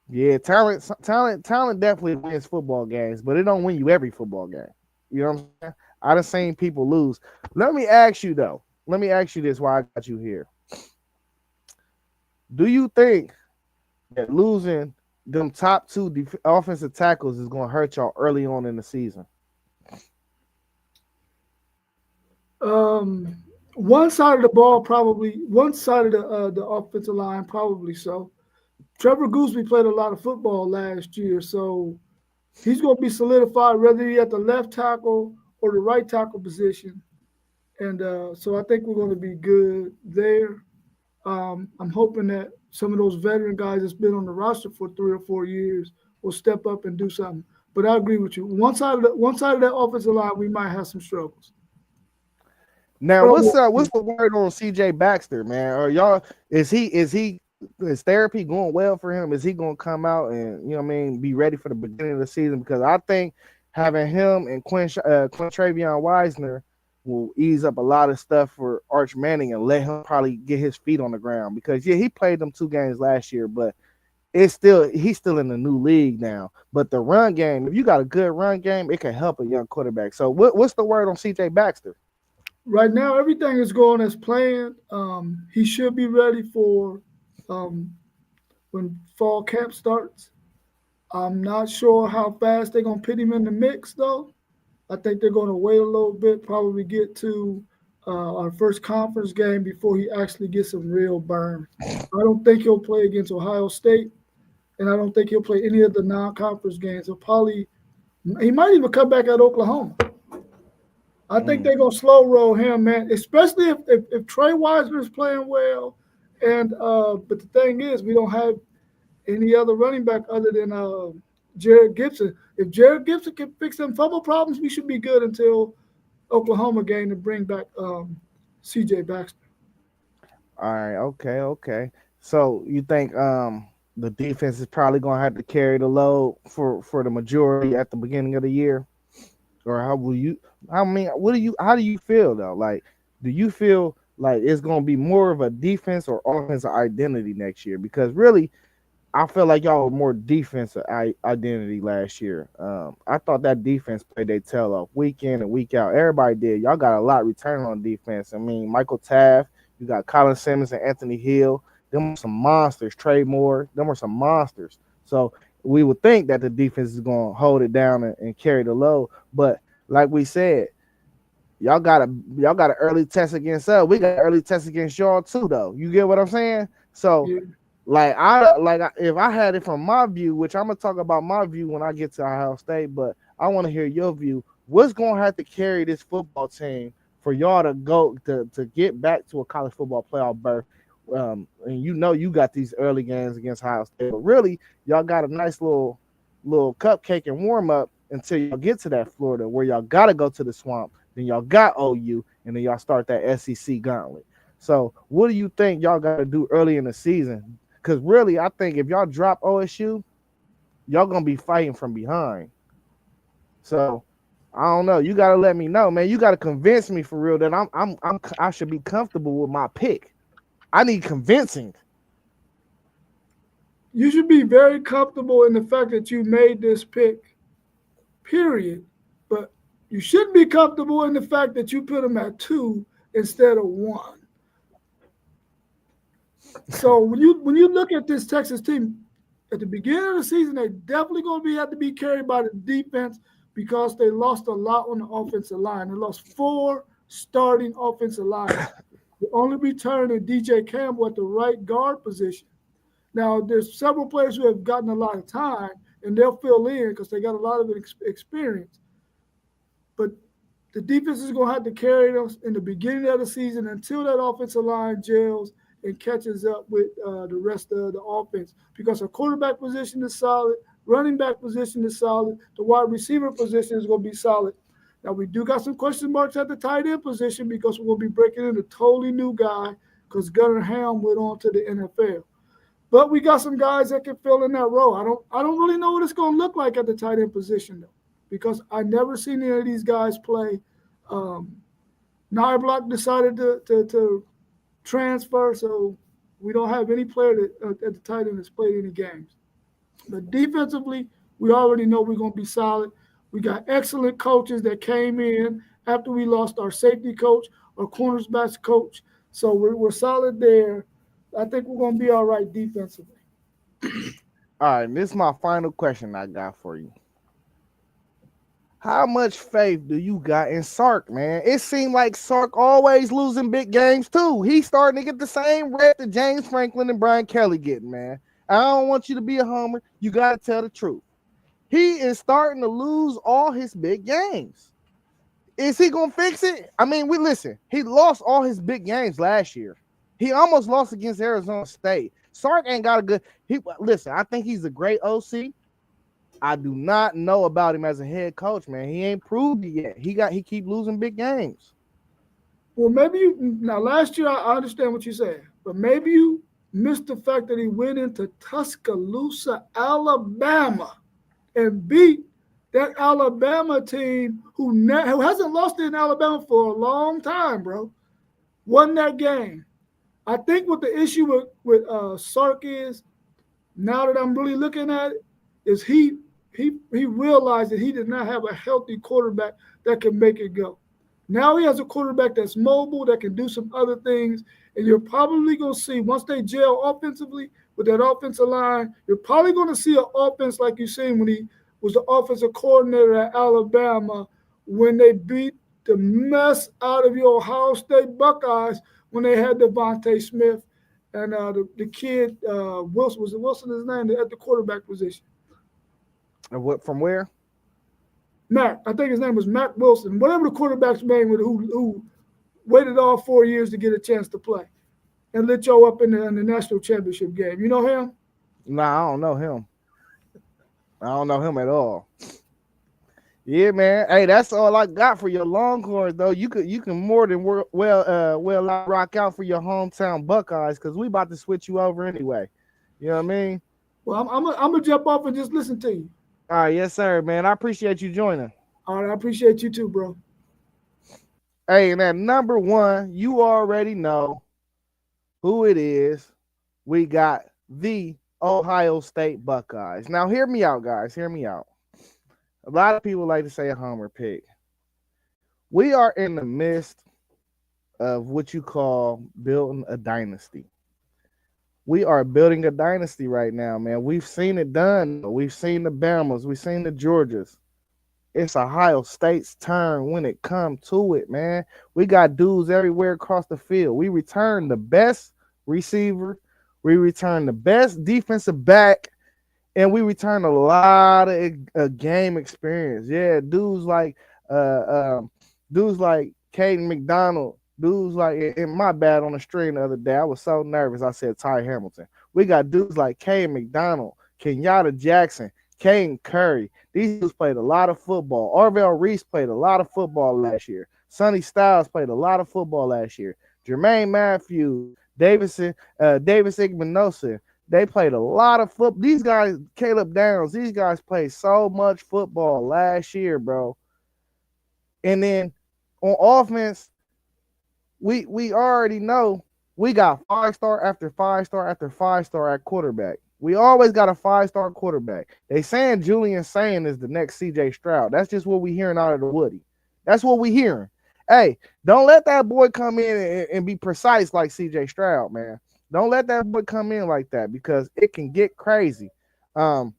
Yeah, talent definitely wins football games, but it don't win you every football game. You know what I'm saying? I done seen people lose. Let me ask you though. Let me ask you this while I got you here. Do you think that losing them top two offensive tackles is going to hurt y'all early on in the season? One side of the ball probably, one side of the offensive line probably so. Trevor Gooseby played a lot of football last year, so he's going to be solidified whether he at the left tackle or the right tackle position. And so I think we're going to be good there. I'm hoping that some of those veteran guys that's been on the roster for 3 or 4 years will step up and do something. But I agree with you. One side of that offensive line, we might have some struggles. Now, what's the word on CJ Baxter, man? Are y'all is therapy going well for him? Is he going to come out and be ready for the beginning of the season? Because I think having him and Quintravion Wisner will ease up a lot of stuff for Arch Manning and let him probably get his feet on the ground. Because he played them 2 games last year, but he's still in the new league now. But the run game, if you got a good run game, it can help a young quarterback. So what's the word on CJ Baxter? Right now, everything is going as planned. He should be ready for when fall camp starts. I'm not sure how fast they're going to put him in the mix, though. I think they're going to wait a little bit, probably get to our first conference game before he actually gets some real burn. I don't think he'll play against Ohio State, and I don't think he'll play any of the non-conference games. He might even come back at Oklahoma. I think they're going to slow roll him, man, especially if Trey Wisner is playing well. And but the thing is, we don't have any other running back other than Jared Gibson. If Jared Gibson can fix them fumble problems, we should be good until Oklahoma game to bring back CJ Baxter. All right, okay. So you think the defense is probably going to have to carry the load for the majority at the beginning of the year? Or how do you feel though? Like, do you feel like it's going to be more of a defense or offensive identity next year? Because really, I feel like y'all were more defensive identity last year. I thought that defense played their tail off week in and week out. Everybody did. Y'all got a lot return on defense. I mean, Michael Taft, you got Colin Simmons and Anthony Hill. Them are some monsters. Trey Moore, them are some monsters. So we would think that the defense is going to hold it down and carry the load. But like we said, y'all got an early test against us. We got an early test against y'all too, though. You get what I'm saying? So, yeah. If I had it from my view, which I'm gonna talk about my view when I get to Ohio State, but I want to hear your view. What's gonna have to carry this football team for y'all to go to get back to a college football playoff berth? And you got these early games against Ohio State, but really y'all got a nice little cupcake and warm up until y'all get to that Florida where y'all got to go to the swamp. Then y'all got OU, and then y'all start that SEC gauntlet. So what do you think y'all got to do early in the season? Because really, I think if y'all drop OSU, y'all gonna be fighting from behind. So I don't know. You gotta let me know, man. You gotta convince me for real that I should be comfortable with my pick. I need convincing. You should be very comfortable in the fact that you made this pick, period. But you shouldn't be comfortable in the fact that you put them at 2 instead of 1. So when you look at this Texas team, at the beginning of the season, they definitely going to have to be carried by the defense because they lost a lot on the offensive line. They lost 4 starting offensive linemen. The only return is DJ Campbell at the right guard position. Now, there's several players who have gotten a lot of time, and they'll fill in because they got a lot of experience. But the defense is going to have to carry us in the beginning of the season until that offensive line gels and catches up with the rest of the offense, because our quarterback position is solid, running back position is solid, the wide receiver position is going to be solid. Now, we do got some question marks at the tight end position because we're going to be breaking in a totally new guy because Gunnar Helm went on to the NFL. But we got some guys that can fill in that role. I don't really know what it's going to look like at the tight end position, though, because I never seen any of these guys play. Nyblock decided to transfer, so we don't have any player that at the tight end that's played any games. But defensively, we already know we're going to be solid. We got excellent coaches that came in after we lost our safety coach, our cornerbacks coach. So we're solid there. I think we're going to be all right defensively. All right, and this is my final question I got for you. How much faith do you got in Sark, man? It seemed like Sark always losing big games too. He's starting to get the same rep that James Franklin and Brian Kelly getting, man. I don't want you to be a homer. You got to tell the truth. He is starting to lose all his big games. Is he going to fix it? I mean, he lost all his big games last year. He almost lost against Arizona State. Sark ain't got a good, I think he's a great OC. I do not know about him as a head coach, man. He ain't proved it yet. He keep losing big games. Well, maybe last year I understand what you said, but maybe you missed the fact that he went into Tuscaloosa, Alabama, and beat that Alabama team who hasn't lost in Alabama for a long time, bro. Won that game. I think what the issue with Sark is, now that I'm really looking at it, is he realized that he did not have a healthy quarterback that can make it go. Now he has a quarterback that's mobile, that can do some other things, and you're probably going to see, once they gel offensively with that offensive line, you're probably going to see an offense like you seen when he was the offensive coordinator at Alabama when they beat the mess out of your Ohio State Buckeyes when they had Devontae Smith and the kid, Wilson, was it Wilson his name, at the quarterback position? And what, from where? Matt. I think his name was Matt Wilson. Whatever the quarterback's name was, who waited all 4 years to get a chance to play and lit y'all up in the national championship game. You know him? Nah, I don't know him. I don't know him at all. Yeah, man. Hey, that's all I got for your Longhorns, though. You can more than rock out for your hometown Buckeyes, because we about to switch you over anyway. You know what I mean? Well, I'm gonna jump off and just listen to you. All right, yes, sir, man. I appreciate you joining. All right, I appreciate you too, bro. Hey, and at number one, you already know who it is. We got the Ohio State Buckeyes. Now, hear me out, guys. Hear me out. A lot of people like to say a homer pick. We are in the midst of what you call building a dynasty. We are building a dynasty right now, man. We've seen it done. We've seen the Bamas. We've seen the Georgias. It's Ohio State's turn when it comes to it, man. We got dudes everywhere across the field. We return the best receiver. We return the best defensive back. And we return a lot of game experience. Yeah, dudes like Caden McDonald. Dudes like, in my bad on the stream the other day, I was so nervous. I said Ty Hamilton. We got dudes like Caden McDonald, Kenyatta Jackson, Caden Curry. These dudes played a lot of football. Arvell Reese played a lot of football last year. Sonny Styles played a lot of football last year. Jermaine Matthews, Davis Igmanosa, they played a lot of football. These guys, Caleb Downs, these guys played so much football last year, bro. And then on offense, we already know we got 5-star after 5-star after 5-star at quarterback. We always got a 5-star quarterback. They saying Julian Sayin is the next CJ Stroud. That's just what we hearing out of the Woody. That's what we hearing. Hey, don't let that boy come in and be precise like CJ Stroud, man. Don't let that boy come in like that, because it can get crazy. Now,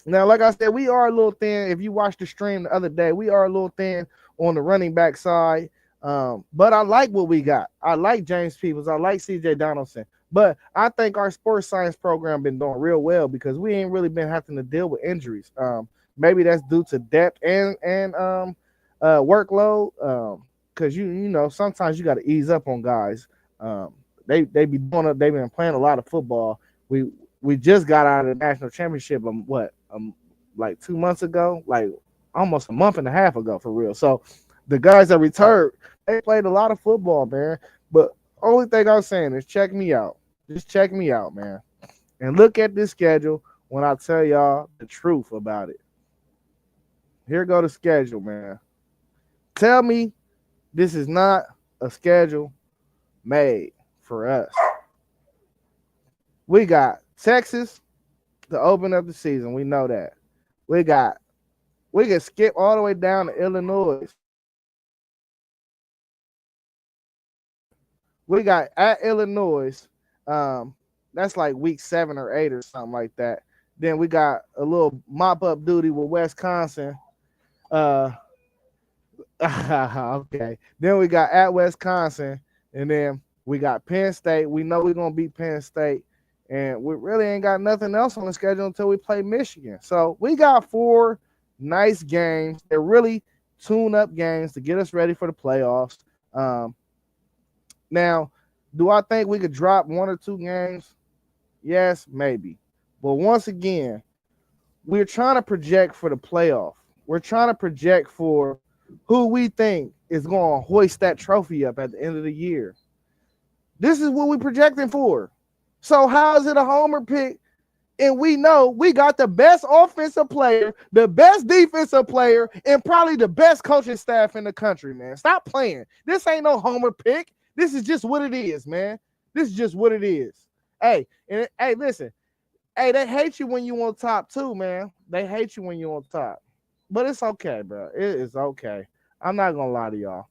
like I said, we are a little thin. If you watched the stream the other day, we are a little thin on the running back side. But I like what we got. I like James Peoples. I like CJ Donaldson. But I think our sports science program been doing real well, because we ain't really been having to deal with injuries. Maybe that's due to depth and workload. Because you know sometimes you got to ease up on guys. They've been playing a lot of football. We just got out of the national championship like 2 months ago, like almost a month and a half ago, for real. So the guys that returned, they played a lot of football, man. But only thing I'm saying is check me out. Just check me out, man. And look at this schedule when I tell y'all the truth about it. Here go the schedule, man. Tell me this is not a schedule made for us. We got Texas to open up the season. We know that. We can skip all the way down to Illinois. We got at Illinois. That's like week 7 or 8 or something like that. Then we got a little mop up duty with Wisconsin. Okay. Then we got at Wisconsin, and then we got Penn State. We know we're gonna beat Penn State, and we really ain't got nothing else on the schedule until we play Michigan. So we got 4 nice games. They're really tune-up games to get us ready for the playoffs. Now, do I think we could drop 1 or 2 games? Yes, maybe. But once again, we're trying to project for the playoff. We're trying to project for who we think is going to hoist that trophy up at the end of the year. This is what we're projecting for. So how is it a homer pick? And we know we got the best offensive player, the best defensive player, and probably the best coaching staff in the country, man. Stop playing. This ain't no homer pick. This is just what it is, man. This is just what it is. Hey, listen. Hey, they hate you when you on top too, man. They hate you when you on top. But it's okay, bro. It is okay. I'm not going to lie to y'all.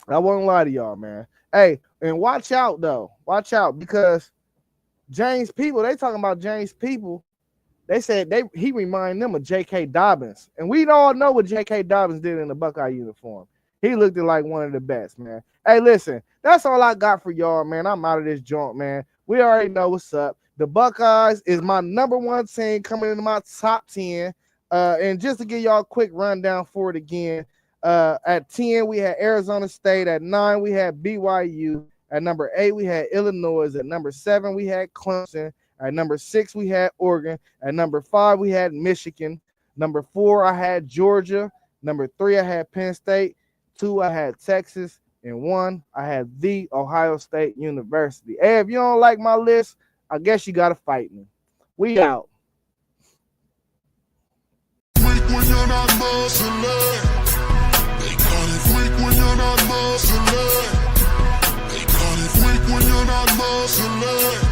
I won't lie to y'all, man. Hey, and watch out, though. Watch out, because James People, they talking about James People. They said he remind them of J.K. Dobbins. And we all know what J.K. Dobbins did in the Buckeye uniform. He looked like one of the best, man. Hey, listen, that's all I got for y'all, man. I'm out of this joint, man. We already know what's up. The Buckeyes is my #1 team coming into my top 10. And just to give y'all a quick rundown for it again, at 10, we had Arizona State. At 9, we had BYU. At number 8, we had Illinois. At number 7, we had Clemson. At number 6, we had Oregon. At number 5, we had Michigan. Number 4, I had Georgia. Number 3, I had Penn State. 2, I had Texas. And 1, I had the Ohio State University. Hey, if you don't like my list, I guess you got to fight me. We out. Freak when you're not muscling. They call it freak when you're not muscling. They call it freak when you're not muscling.